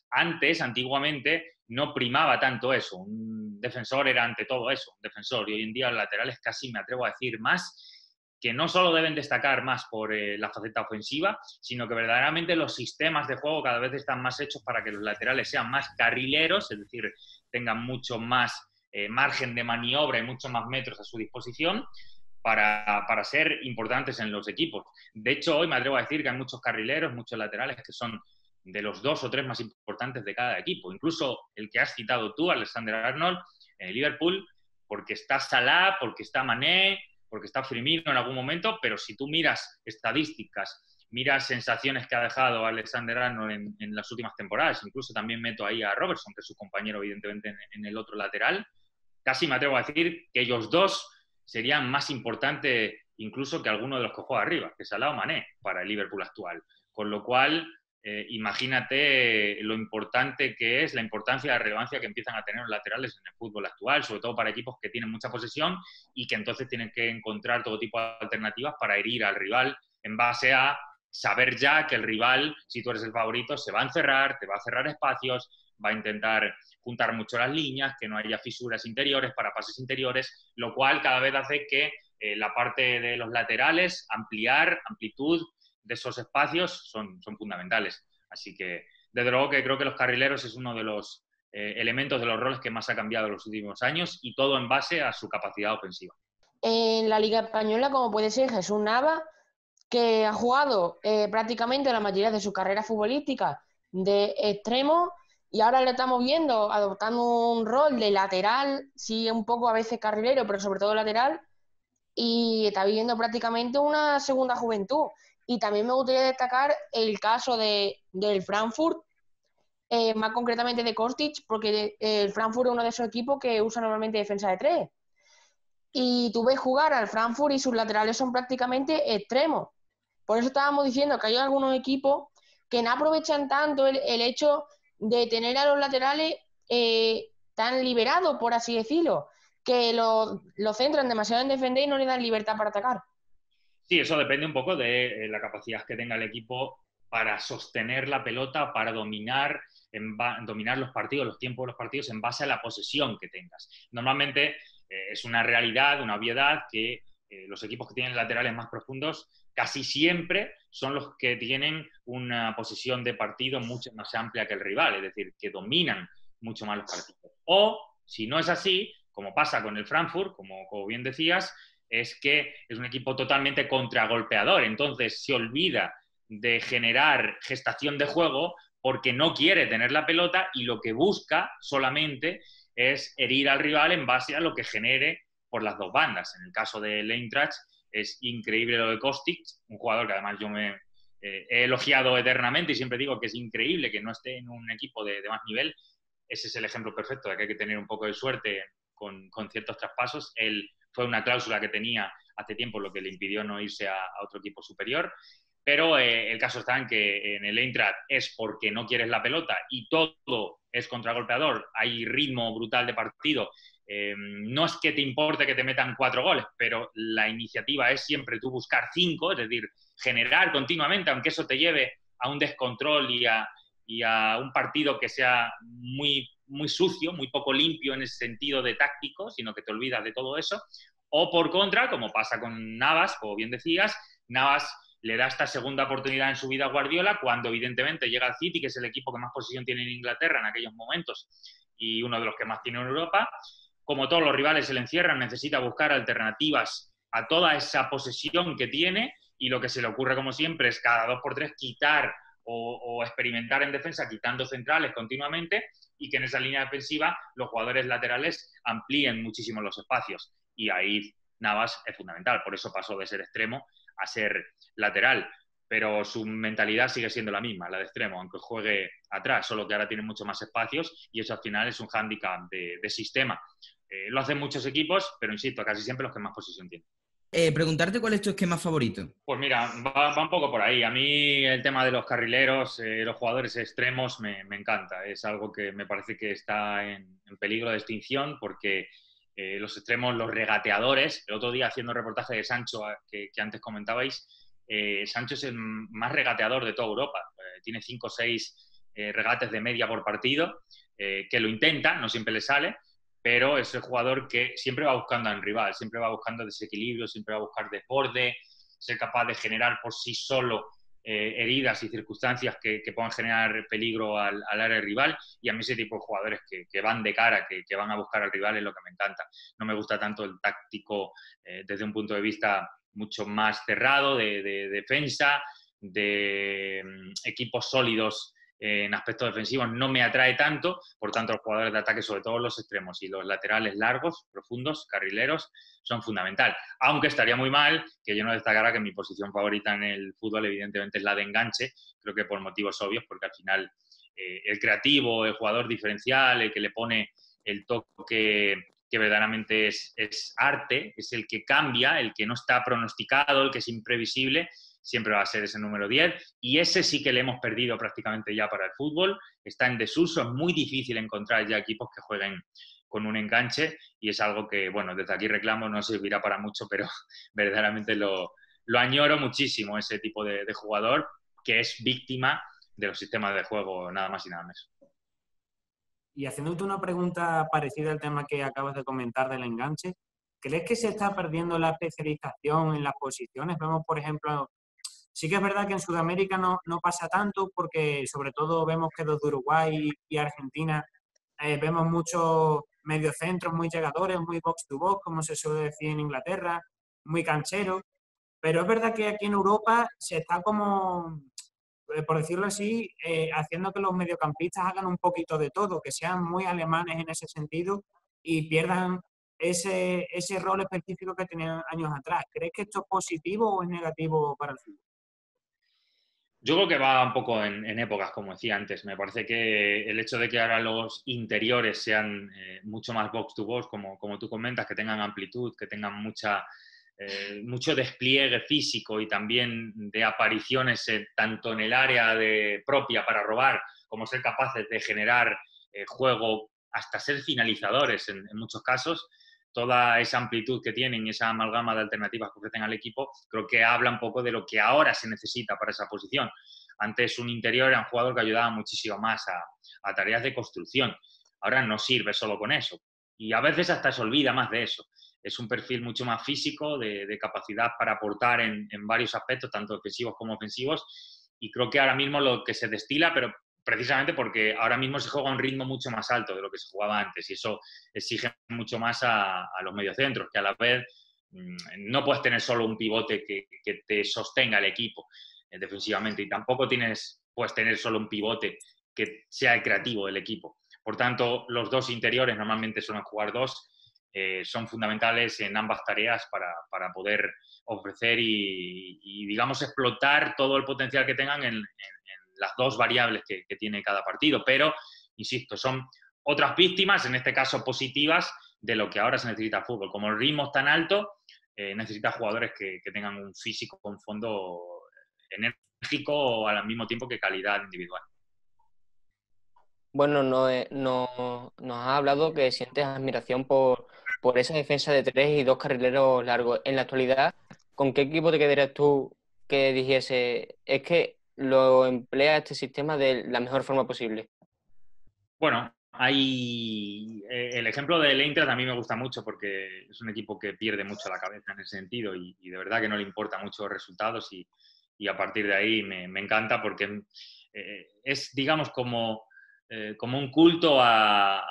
Antiguamente, no primaba tanto eso. Un defensor era ante todo eso, un defensor. Y hoy en día los laterales casi me atrevo a decir más, que no solo deben destacar más por la faceta ofensiva, sino que verdaderamente los sistemas de juego cada vez están más hechos para que los laterales sean más carrileros, es decir, tengan mucho más margen de maniobra y muchos más metros a su disposición para ser importantes en los equipos. De hecho, hoy me atrevo a decir que hay muchos carrileros, muchos laterales que son de los 2 o 3 más importantes de cada equipo. Incluso el que has citado tú, Alexander-Arnold, en el Liverpool, porque está Salah, porque está Mané, porque está Firmino en algún momento, pero si tú miras estadísticas, miras sensaciones que ha dejado Alexander-Arnold en las últimas temporadas, incluso también meto ahí a Robertson, que es su compañero evidentemente en el otro lateral, casi me atrevo a decir que ellos dos serían más importantes incluso que alguno de los que juega arriba, que Salah o Mané, para el Liverpool actual. Con lo cual, imagínate lo importante que es, la importancia y la relevancia que empiezan a tener los laterales en el fútbol actual, sobre todo para equipos que tienen mucha posesión y que entonces tienen que encontrar todo tipo de alternativas para herir al rival en base a saber ya que el rival, si tú eres el favorito, se va a encerrar, te va a cerrar espacios, va a intentar juntar mucho las líneas, que no haya fisuras interiores para pases interiores, lo cual cada vez hace que la parte de los laterales, amplitud de esos espacios son fundamentales. Así que, desde luego que creo que los carrileros es uno de los elementos de los roles que más ha cambiado en los últimos años y todo en base a su capacidad ofensiva. En la Liga Española, como puede ser Jesús Navas, que ha jugado prácticamente la mayoría de su carrera futbolística de extremo y ahora le estamos viendo adoptando un rol de lateral, sí, un poco a veces carrilero, pero sobre todo lateral, y está viviendo prácticamente una segunda juventud. Y también me gustaría destacar el caso del Frankfurt, más concretamente de Kostic, porque el Frankfurt es uno de esos equipos que usa normalmente defensa de 3. Y tú ves jugar al Frankfurt y sus laterales son prácticamente extremos. Por eso estábamos diciendo que hay algunos equipos que no aprovechan tanto el hecho de tener a los laterales tan liberados, por así decirlo, que lo centran demasiado en defender y no le dan libertad para atacar. Sí, eso depende un poco de la capacidad que tenga el equipo para sostener la pelota, para dominar los partidos, los tiempos de los partidos en base a la posesión que tengas. Normalmente es una realidad, una obviedad que los equipos que tienen laterales más profundos casi siempre son los que tienen una posesión de partido mucho más amplia que el rival, es decir, que dominan mucho más los partidos. O, si no es así, como pasa con el Frankfurt, como bien decías, es que es un equipo totalmente contragolpeador, entonces se olvida de generar gestación de juego porque no quiere tener la pelota y lo que busca solamente es herir al rival en base a lo que genere por las dos bandas. En el caso de Eintracht es increíble lo de Kostic, un jugador que además yo me he elogiado eternamente y siempre digo que es increíble que no esté en un equipo de más nivel. Ese es el ejemplo perfecto de que hay que tener un poco de suerte con ciertos traspasos. Él fue una cláusula que tenía hace tiempo, lo que le impidió no irse a otro equipo superior. Pero el caso está en que en el Eintracht es porque no quieres la pelota y todo es contragolpeador, hay ritmo brutal de partido. No es que te importe que te metan 4 goles, pero la iniciativa es siempre tú buscar 5, es decir, generar continuamente, aunque eso te lleve a un descontrol y a un partido que sea muy, muy sucio, muy poco limpio en ese sentido de táctico, sino que te olvidas de todo eso. O por contra, como pasa con Navas, como bien decías, Navas le da esta segunda oportunidad en su vida a Guardiola cuando evidentemente llega al City, que es el equipo que más posesión tiene en Inglaterra en aquellos momentos y uno de los que más tiene en Europa. Como todos los rivales se le encierran, necesita buscar alternativas a toda esa posesión que tiene y lo que se le ocurre, como siempre, es cada 2x3 quitar o experimentar en defensa quitando centrales continuamente y que en esa línea defensiva los jugadores laterales amplíen muchísimo los espacios. Y ahí Navas es fundamental, por eso pasó de ser extremo a ser lateral, pero su mentalidad sigue siendo la misma, la de extremo, aunque juegue atrás, solo que ahora tiene mucho más espacios y eso al final es un hándicap de sistema. Lo hacen muchos equipos, pero insisto, casi siempre los que más posesión tienen. preguntarte cuál es tu esquema favorito. Pues mira, va un poco por ahí. A mí el tema de los carrileros, los jugadores extremos, me encanta. Es algo que me parece que está en peligro de extinción porque los extremos, los regateadores, el otro día haciendo reportaje de Sancho, que antes comentabais, Sancho es el más regateador de toda Europa. Tiene 5 o 6 regates de media por partido, que lo intenta, no siempre le sale, pero es el jugador que siempre va buscando al rival, siempre va buscando desequilibrio, siempre va a buscar desborde, ser capaz de generar por sí solo heridas y circunstancias que puedan generar peligro al área rival, y a mí ese tipo de jugadores que van de cara, que van a buscar al rival es lo que me encanta. No me gusta tanto el táctico desde un punto de vista mucho más cerrado, de defensa, de equipos sólidos en aspectos defensivos no me atrae tanto, por tanto los jugadores de ataque, sobre todo los extremos y los laterales largos, profundos, carrileros, son fundamental. Aunque estaría muy mal que yo no destacara que mi posición favorita en el fútbol evidentemente es la de enganche, creo que por motivos obvios, porque al final el creativo, el jugador diferencial, el que le pone el toque que verdaderamente es arte, es el que cambia, el que no está pronosticado, el que es imprevisible, siempre va a ser ese número 10, y ese sí que le hemos perdido prácticamente ya para el fútbol, está en desuso, es muy difícil encontrar ya equipos que jueguen con un enganche, y es algo que, bueno, desde aquí reclamo, no servirá para mucho, pero verdaderamente lo añoro muchísimo, ese tipo de jugador que es víctima de los sistemas de juego, nada más y nada menos. Y haciéndote una pregunta parecida al tema que acabas de comentar del enganche, ¿crees que se está perdiendo la especialización en las posiciones? Vemos, por ejemplo, sí que es verdad que en Sudamérica no pasa tanto porque sobre todo vemos que los de Uruguay y Argentina vemos muchos mediocentros muy llegadores, muy box to box, como se suele decir en Inglaterra, muy cancheros. Pero es verdad que aquí en Europa se está como, por decirlo así, haciendo que los mediocampistas hagan un poquito de todo, que sean muy alemanes en ese sentido y pierdan ese rol específico que tenían años atrás. ¿Crees que esto es positivo o es negativo para el fútbol? Yo creo que va un poco en épocas, como decía antes. Me parece que el hecho de que ahora los interiores sean mucho más box to box, como tú comentas, que tengan amplitud, que tengan mucho despliegue físico y también de apariciones tanto en el área propia para robar, como ser capaces de generar juego hasta ser finalizadores en muchos casos, toda esa amplitud que tienen y esa amalgama de alternativas que ofrecen al equipo, creo que habla un poco de lo que ahora se necesita para esa posición. Antes un interior era un jugador que ayudaba muchísimo más a tareas de construcción. Ahora no sirve solo con eso. Y a veces hasta se olvida más de eso. Es un perfil mucho más físico, de capacidad para aportar en varios aspectos, tanto defensivos como ofensivos. Y creo que ahora mismo lo que se destila, pero precisamente porque ahora mismo se juega a un ritmo mucho más alto de lo que se jugaba antes, y eso exige mucho más a los mediocentros, que a la vez no puedes tener solo un pivote que te sostenga el equipo defensivamente, y tampoco puedes tener solo un pivote que sea el creativo del equipo. Por tanto, los dos interiores normalmente suelen jugar dos, son fundamentales en ambas tareas para poder ofrecer y, digamos, explotar todo el potencial que tengan en las dos variables que tiene cada partido. Pero, insisto, son otras víctimas, en este caso positivas, de lo que ahora se necesita el fútbol. Como el ritmo es tan alto, necesita jugadores que tengan un físico con fondo enérgico al mismo tiempo que calidad individual. Bueno, nos has hablado que sientes admiración por esa defensa de 3 y 2 carrileros largos. En la actualidad, ¿con qué equipo te quedarías tú que dijese es que lo emplea este sistema de la mejor forma posible? Bueno, hay el ejemplo del Eintracht a mí me gusta mucho porque es un equipo que pierde mucho la cabeza en ese sentido y de verdad que no le importa mucho los resultados y a partir de ahí me encanta porque es, digamos, como un culto a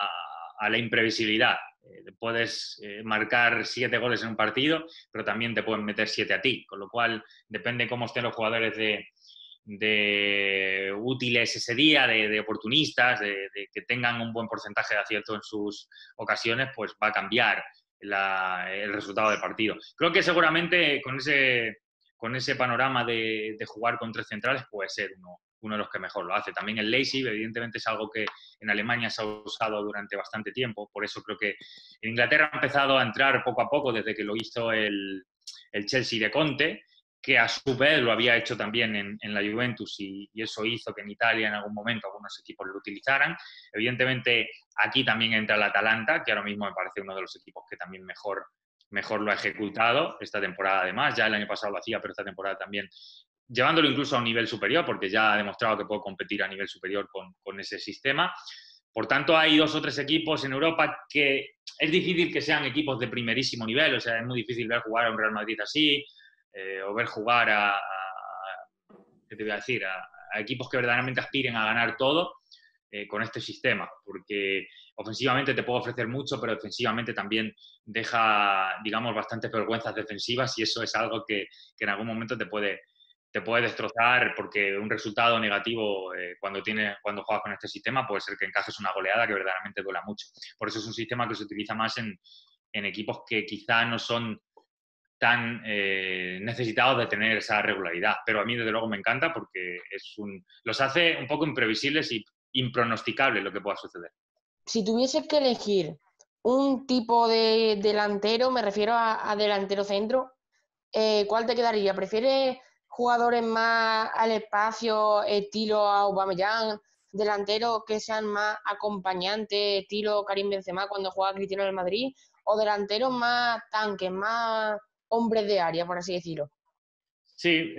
la imprevisibilidad. Puedes marcar 7 goles en un partido, pero también te pueden meter 7 a ti, con lo cual depende cómo estén los jugadores de útiles ese día, de oportunistas, de que tengan un buen porcentaje de acierto en sus ocasiones, pues va a cambiar el resultado del partido. Creo que seguramente con ese panorama de jugar con 3 centrales puede ser uno de los que mejor lo hace. También el Leipzig, evidentemente, es algo que en Alemania se ha usado durante bastante tiempo, por eso creo que en Inglaterra ha empezado a entrar poco a poco desde que lo hizo el el Chelsea de Conte, que a su vez lo había hecho también en la Juventus y eso hizo que en Italia en algún momento algunos equipos lo utilizaran. Evidentemente aquí también entra el Atalanta, que ahora mismo me parece uno de los equipos que también mejor lo ha ejecutado esta temporada además. Ya el año pasado lo hacía, pero esta temporada también, llevándolo incluso a un nivel superior, porque ya ha demostrado que puede competir a nivel superior con ese sistema. Por tanto, hay 2 o 3 equipos en Europa que es difícil que sean equipos de primerísimo nivel, o sea, es muy difícil ver jugar a un Real Madrid así, o ver jugar ¿qué te voy a decir? A equipos que verdaderamente aspiren a ganar todo con este sistema, porque ofensivamente te puede ofrecer mucho, pero defensivamente también deja, digamos, bastantes vergüenzas defensivas y eso es algo que en algún momento te puede destrozar, porque un resultado negativo cuando juegas con este sistema puede ser que encajes una goleada que verdaderamente duela mucho. Por eso es un sistema que se utiliza más en equipos que quizá no son tan necesitados de tener esa regularidad. Pero a mí, desde luego, me encanta porque los hace un poco imprevisibles y impronosticables lo que pueda suceder. Si tuvieses que elegir un tipo de delantero, me refiero a delantero centro, ¿cuál te quedaría? ¿Prefieres jugadores más al espacio, estilo Aubameyang, delanteros que sean más acompañantes, estilo Karim Benzema cuando juega Cristiano en el Madrid, o delanteros más tanques, más hombres de área, por así decirlo? Sí,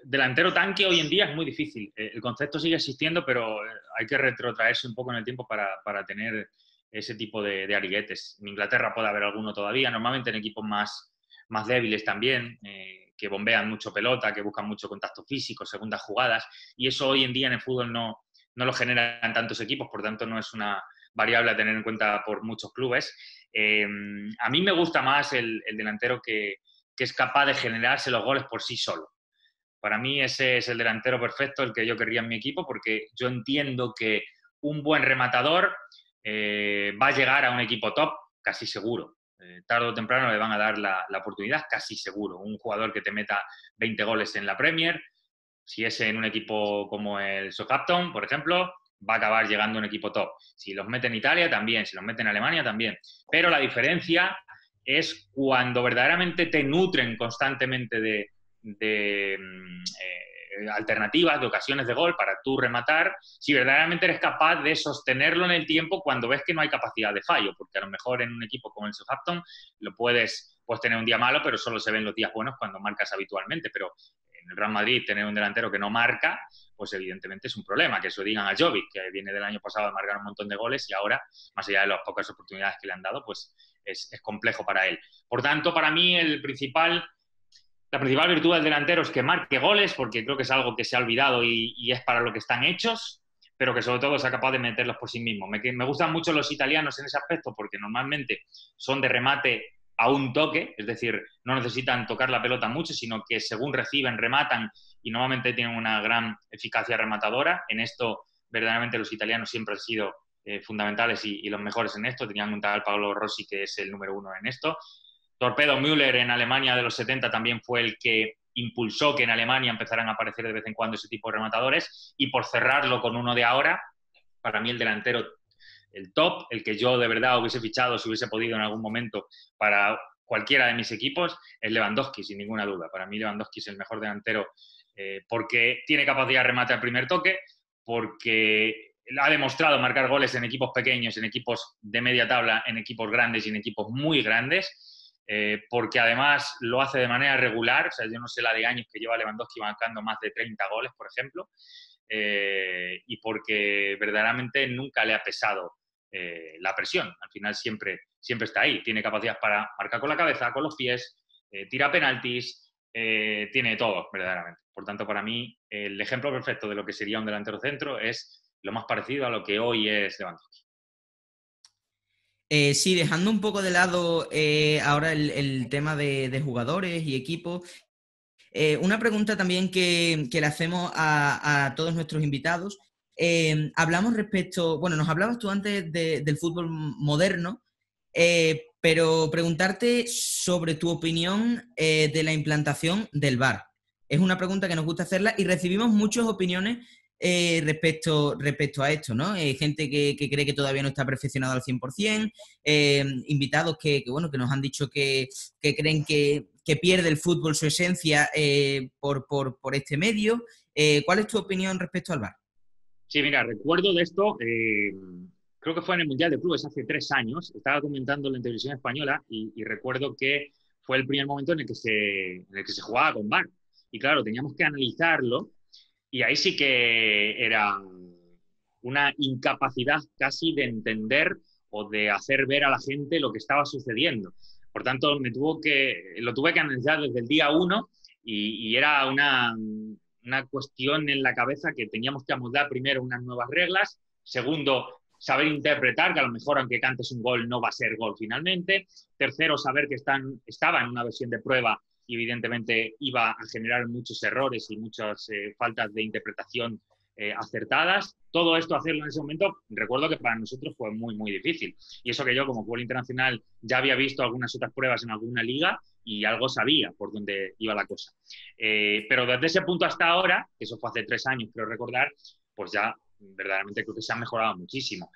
delantero tanque hoy en día es muy difícil. El concepto sigue existiendo, pero hay que retrotraerse un poco en el tiempo para tener ese tipo de ariguetes. En Inglaterra puede haber alguno todavía, normalmente en equipos más débiles también, que bombean mucho pelota, que buscan mucho contacto físico, segundas jugadas, y eso hoy en día en el fútbol no lo generan tantos equipos, por tanto no es una variable a tener en cuenta por muchos clubes. A mí me gusta más el delantero que es capaz de generarse los goles por sí solo. Para mí ese es el delantero perfecto, el que yo querría en mi equipo, porque yo entiendo que un buen rematador va a llegar a un equipo top casi seguro. Tarde o temprano le van a dar la oportunidad, casi seguro. Un jugador que te meta 20 goles en la Premier, si es en un equipo como el Southampton, por ejemplo, va a acabar llegando a un equipo top. Si los mete en Italia, también. Si los mete en Alemania, también. Pero la diferencia es cuando verdaderamente te nutren constantemente de alternativas, de ocasiones de gol para tú rematar, si verdaderamente eres capaz de sostenerlo en el tiempo cuando ves que no hay capacidad de fallo, porque a lo mejor en un equipo como el Southampton puedes tener un día malo, pero solo se ven los días buenos cuando marcas habitualmente, pero en el Real Madrid tener un delantero que no marca, pues evidentemente es un problema. Que eso digan a Jovic, que viene del año pasado a marcar un montón de goles y ahora, más allá de las pocas oportunidades que le han dado, pues es complejo para él. Por tanto, para mí la principal virtud del delantero es que marque goles, porque creo que es algo que se ha olvidado y es para lo que están hechos, pero que sobre todo sea capaz de meterlos por sí mismo. Me gustan mucho los italianos en ese aspecto porque normalmente son de remate a un toque, es decir, no necesitan tocar la pelota mucho, sino que según reciben, rematan y normalmente tienen una gran eficacia rematadora. En esto, verdaderamente, los italianos siempre han sido fundamentales y los mejores en esto. Tenían un tal Paolo Rossi que es el número 1 en esto. Torpedo Müller en Alemania de los 70 también fue el que impulsó que en Alemania empezaran a aparecer de vez en cuando ese tipo de rematadores. Y por cerrarlo con uno de ahora, para mí el delantero, el top, el que yo de verdad hubiese fichado si hubiese podido en algún momento para cualquiera de mis equipos, es Lewandowski, sin ninguna duda. Para mí Lewandowski es el mejor delantero porque tiene capacidad de remate al primer toque, porque ha demostrado marcar goles en equipos pequeños, en equipos de media tabla, en equipos grandes y en equipos muy grandes. Porque además lo hace de manera regular, o sea, yo no sé la de años que lleva Lewandowski marcando más de 30 goles, por ejemplo, y porque verdaderamente nunca le ha pesado la presión. Al final siempre está ahí, tiene capacidad para marcar con la cabeza, con los pies, tira penaltis, tiene todo, verdaderamente. Por tanto, para mí, el ejemplo perfecto de lo que sería un delantero centro es lo más parecido a lo que hoy es Lewandowski. Sí, dejando un poco de lado ahora el tema de jugadores y equipos, una pregunta también que le hacemos a todos nuestros invitados. Hablamos nos hablabas tú antes del fútbol moderno, pero preguntarte sobre tu opinión de la implantación del VAR. Es una pregunta que nos gusta hacerla y recibimos muchas opiniones respecto a esto, ¿no? Gente que cree que todavía no está perfeccionado al 100%, invitados bueno, que nos han dicho que creen que pierde el fútbol su esencia por este medio. ¿Cuál es tu opinión respecto al VAR? Sí, mira, recuerdo de esto, creo que fue en el Mundial de Clubes hace 3 años, estaba comentándolo en televisión española y recuerdo que fue el primer momento en el que se jugaba con VAR. Y claro, teníamos que analizarlo y ahí sí que era una incapacidad casi de entender o de hacer ver a la gente lo que estaba sucediendo. Por tanto, lo tuve que analizar desde el día 1 y era una cuestión en la cabeza que teníamos que amoldar primero unas nuevas reglas, segundo, saber interpretar, que a lo mejor aunque cantes un gol no va a ser gol finalmente, tercero, saber que estaba en una versión de prueba y evidentemente iba a generar muchos errores y muchas faltas de interpretación acertadas. Todo esto hacerlo en ese momento, recuerdo que para nosotros fue muy, muy difícil. Y eso que yo como fútbol internacional ya había visto algunas otras pruebas en alguna liga y algo sabía por dónde iba la cosa. Pero desde ese punto hasta ahora, que eso fue hace 3 años, creo recordar, pues ya verdaderamente creo que se ha mejorado muchísimo.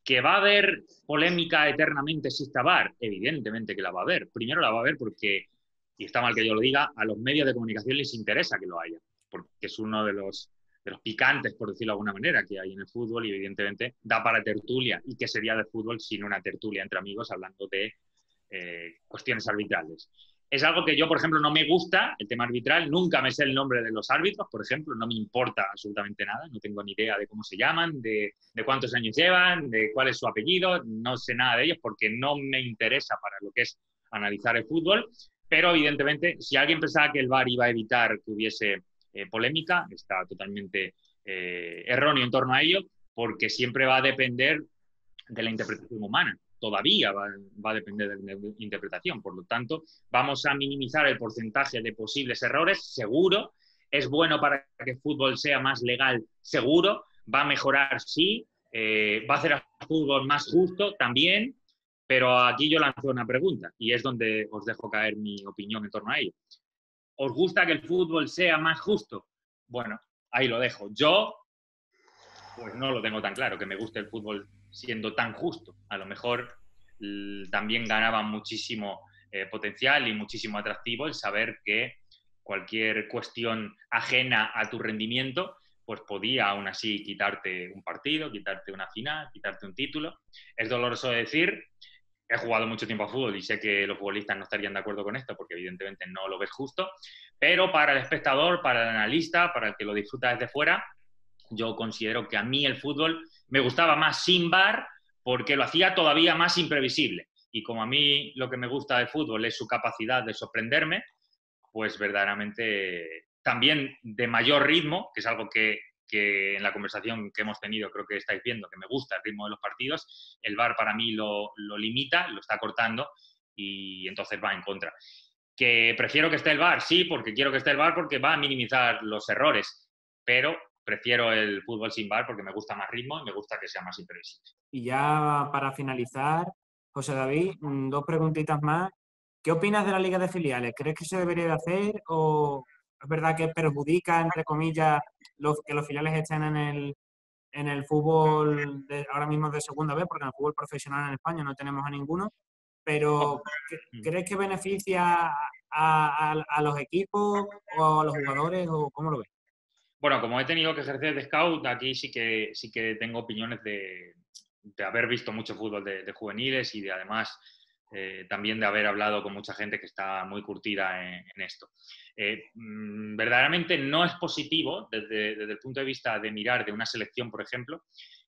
¿Que va a haber polémica eternamente si está VAR? Evidentemente que la va a haber. Primero la va a haber porque, y está mal que yo lo diga, a los medios de comunicación les interesa que lo haya, porque es uno de los picantes, por decirlo de alguna manera, que hay en el fútbol y evidentemente da para tertulia. ¿Y qué sería de fútbol sin una tertulia entre amigos hablando de cuestiones arbitrales? Es algo que yo, por ejemplo, no me gusta, el tema arbitral. Nunca me sé el nombre de los árbitros, por ejemplo. No me importa absolutamente nada. No tengo ni idea de cómo se llaman, de cuántos años llevan, de cuál es su apellido. No sé nada de ellos porque no me interesa para lo que es analizar el fútbol. Pero, evidentemente, si alguien pensaba que el VAR iba a evitar que hubiese polémica, está totalmente erróneo en torno a ello, porque siempre va a depender de la interpretación humana. Todavía va a depender de la interpretación. Por lo tanto, vamos a minimizar el porcentaje de posibles errores, seguro. Es bueno para que el fútbol sea más legal, seguro. Va a mejorar, sí. Va a hacer al fútbol más justo, también. Pero aquí yo lanzo una pregunta y es donde os dejo caer mi opinión en torno a ello. ¿Os gusta que el fútbol sea más justo? Bueno, ahí lo dejo. Yo, pues no lo tengo tan claro, que me guste el fútbol siendo tan justo. A lo mejor también ganaba muchísimo potencial y muchísimo atractivo el saber que cualquier cuestión ajena a tu rendimiento pues podía aún así quitarte un partido, quitarte una final, quitarte un título. Es doloroso decir, he jugado mucho tiempo a fútbol y sé que los futbolistas no estarían de acuerdo con esto porque evidentemente no lo ves justo, pero para el espectador, para el analista, para el que lo disfruta desde fuera, yo considero que a mí el fútbol me gustaba más sin VAR porque lo hacía todavía más imprevisible. Y como a mí lo que me gusta del fútbol es su capacidad de sorprenderme, pues verdaderamente también de mayor ritmo, que es algo que en la conversación que hemos tenido creo que estáis viendo, que me gusta el ritmo de los partidos, el VAR para mí lo limita, lo está cortando y entonces va en contra. ¿Que prefiero que esté el VAR? Sí, porque quiero que esté el VAR porque va a minimizar los errores, pero prefiero el fútbol sin VAR porque me gusta más ritmo y me gusta que sea más imprevisible. Y ya para finalizar, José David, 2 preguntitas más. ¿Qué opinas de la Liga de Filiales? ¿Crees que se debería de hacer o es verdad que perjudica, entre comillas, que los filiales estén en el fútbol ahora mismo de segunda vez, porque en el fútbol profesional en España no tenemos a ninguno? Pero ¿crees que beneficia a los equipos o a los jugadores o cómo lo ves? Bueno, como he tenido que ejercer de scout, aquí sí que tengo opiniones de haber visto mucho fútbol de juveniles y de además también de haber hablado con mucha gente que está muy curtida en esto. Verdaderamente no es positivo desde el punto de vista de mirar de una selección, por ejemplo,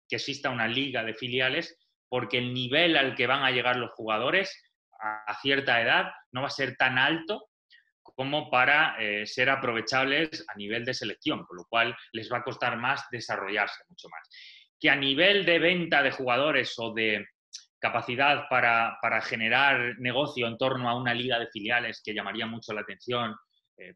que exista una liga de filiales, porque el nivel al que van a llegar los jugadores a cierta edad no va a ser tan alto como para ser aprovechables a nivel de selección, con lo cual les va a costar más desarrollarse mucho más. Que a nivel de venta de jugadores o de capacidad para generar negocio en torno a una liga de filiales que llamaría mucho la atención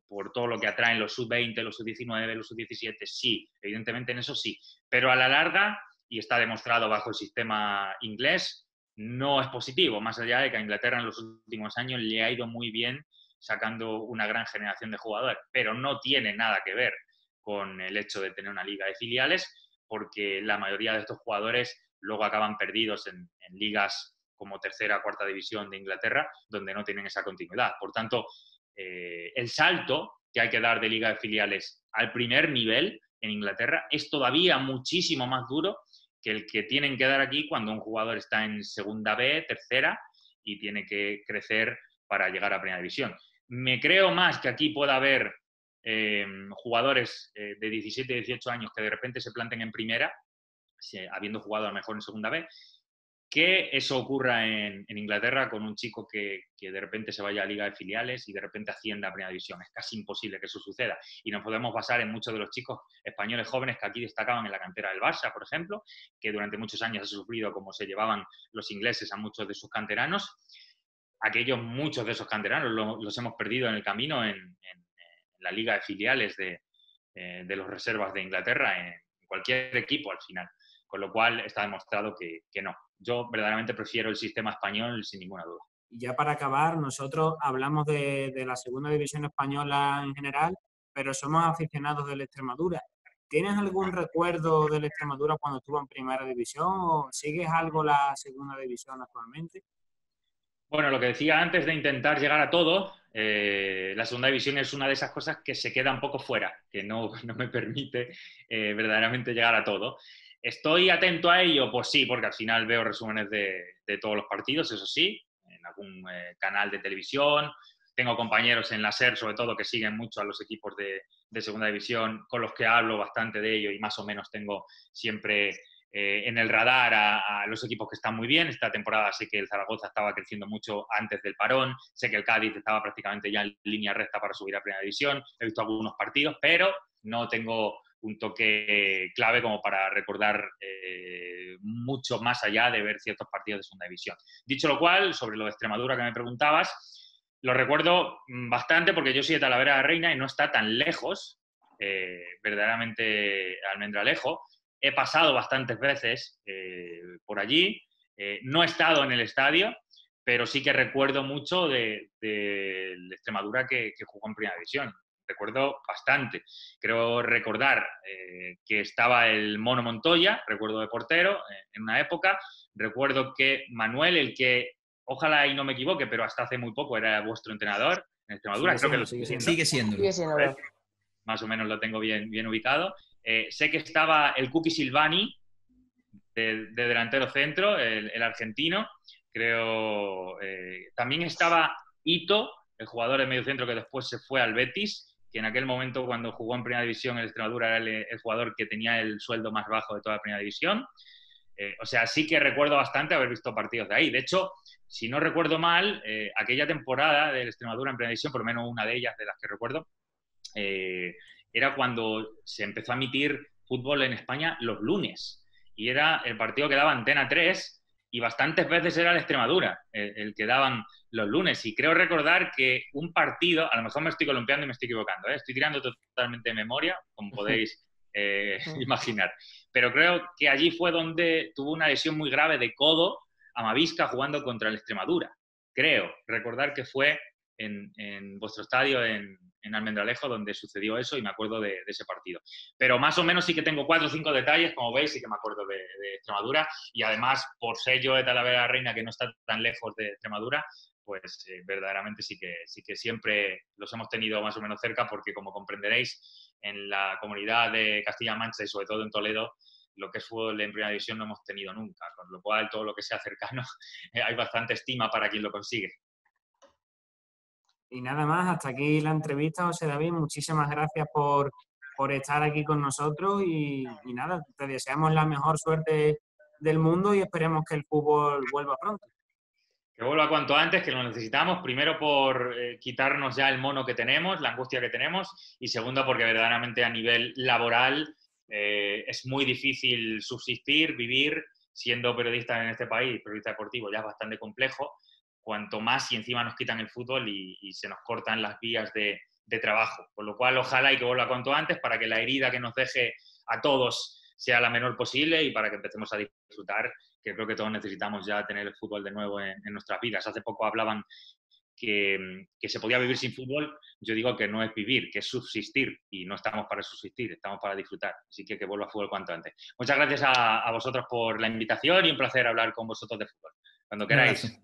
por todo lo que atraen los sub-20, los sub-19, los sub-17, sí, evidentemente en eso sí, pero a la larga, y está demostrado bajo el sistema inglés, no es positivo, más allá de que a Inglaterra en los últimos años le ha ido muy bien sacando una gran generación de jugadores, pero no tiene nada que ver con el hecho de tener una liga de filiales, porque la mayoría de estos jugadores luego acaban perdidos en ligas como tercera o cuarta división de Inglaterra, donde no tienen esa continuidad. Por tanto, el salto que hay que dar de liga de filiales al primer nivel en Inglaterra es todavía muchísimo más duro que el que tienen que dar aquí cuando un jugador está en segunda B, tercera, y tiene que crecer para llegar a primera división. Me creo más que aquí pueda haber jugadores de 17, 18 años que de repente se planten en primera, habiendo jugado a lo mejor en segunda B, que eso ocurra en Inglaterra con un chico que de repente se vaya a liga de filiales y de repente ascienda a primera división. Es casi imposible que eso suceda. Y nos podemos basar en muchos de los chicos españoles jóvenes que aquí destacaban en la cantera del Barça, por ejemplo, que durante muchos años ha sufrido como se llevaban los ingleses a muchos de sus canteranos. Muchos de esos canteranos los hemos perdido en el camino en la liga de filiales de los reservas de Inglaterra, en cualquier equipo al final. Con lo cual está demostrado que no. Yo verdaderamente prefiero el sistema español sin ninguna duda. Y ya para acabar, nosotros hablamos de la segunda división española en general, pero somos aficionados del Extremadura. ¿Tienes algún recuerdo del Extremadura cuando estuvo en primera división o sigues algo la segunda división actualmente? Bueno, lo que decía antes de intentar llegar a todo, la segunda división es una de esas cosas que se queda un poco fuera, que no me permite verdaderamente llegar a todo. ¿Estoy atento a ello? Pues sí, porque al final veo resúmenes de todos los partidos, eso sí, en algún canal de televisión. Tengo compañeros en la SER, sobre todo, que siguen mucho a los equipos de segunda división, con los que hablo bastante de ello y más o menos tengo siempre en el radar a los equipos que están muy bien. Esta temporada sé que el Zaragoza estaba creciendo mucho antes del parón, sé que el Cádiz estaba prácticamente ya en línea recta para subir a primera división, he visto algunos partidos, pero no tengo un toque clave como para recordar mucho más allá de ver ciertos partidos de segunda división. Dicho lo cual, sobre lo de Extremadura que me preguntabas, lo recuerdo bastante porque yo soy de Talavera de la Reina y no está tan lejos, verdaderamente Almendralejo. He pasado bastantes veces por allí, no he estado en el estadio, pero sí que recuerdo mucho de Extremadura que jugó en primera división. Recuerdo bastante. Creo recordar que estaba el Mono Montoya, recuerdo de portero, en una época. Recuerdo que Manuel, el que, ojalá y no me equivoque, pero hasta hace muy poco era vuestro entrenador en Extremadura, creo que lo sigue siendo. Sigue siendo. Más o menos lo tengo bien ubicado. Sé que estaba el Cookie Silvani, de delantero centro, el argentino. Creo. También estaba Ito, el jugador de medio centro que después se fue al Betis, que en aquel momento, cuando jugó en primera división en Extremadura, era el jugador que tenía el sueldo más bajo de toda la primera división. O sea, sí que recuerdo bastante haber visto partidos de ahí. De hecho, si no recuerdo mal, aquella temporada de Extremadura en primera división, por lo menos una de ellas de las que recuerdo, era cuando se empezó a emitir fútbol en España los lunes. Y era el partido que daba Antena 3 y bastantes veces era el Extremadura el que daban los lunes. Y creo recordar que un partido, a lo mejor me estoy columpiando y me estoy equivocando, estoy tirando totalmente de memoria, como podéis imaginar. Pero creo que allí fue donde tuvo una lesión muy grave de codo Amavisca jugando contra el Extremadura. Creo recordar que fue en vuestro estadio en Almendralejo donde sucedió eso y me acuerdo de ese partido. Pero más o menos sí que tengo 4 o 5 detalles, como veis, sí que me acuerdo de Extremadura y además, por ser yo de Talavera de la Reina, que no está tan lejos de Extremadura, pues verdaderamente sí que siempre los hemos tenido más o menos cerca porque, como comprenderéis, en la comunidad de Castilla-La Mancha y sobre todo en Toledo, lo que es fútbol en primera división no hemos tenido nunca, con lo cual todo lo que sea cercano hay bastante estima para quien lo consigue. Y nada más, hasta aquí la entrevista, José David. Muchísimas gracias por estar aquí con nosotros y nada, te deseamos la mejor suerte del mundo y esperemos que el fútbol vuelva pronto. Que vuelva cuanto antes, que lo necesitamos. Primero por quitarnos ya el mono que tenemos, la angustia que tenemos, y segundo porque verdaderamente a nivel laboral es muy difícil subsistir, vivir siendo periodista en este país, periodista deportivo, ya es bastante complejo. Cuanto más y encima nos quitan el fútbol y se nos cortan las vías de trabajo. Con lo cual, ojalá y que vuelva cuanto antes para que la herida que nos deje a todos sea la menor posible y para que empecemos a disfrutar, que creo que todos necesitamos ya tener el fútbol de nuevo en nuestras vidas. Hace poco hablaban que se podía vivir sin fútbol, yo digo que no es vivir, que es subsistir, y no estamos para subsistir, estamos para disfrutar. Así que vuelva a fútbol cuanto antes. Muchas gracias a vosotros por la invitación y un placer hablar con vosotros de fútbol. Cuando queráis.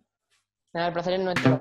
Nada, el placer es nuestro.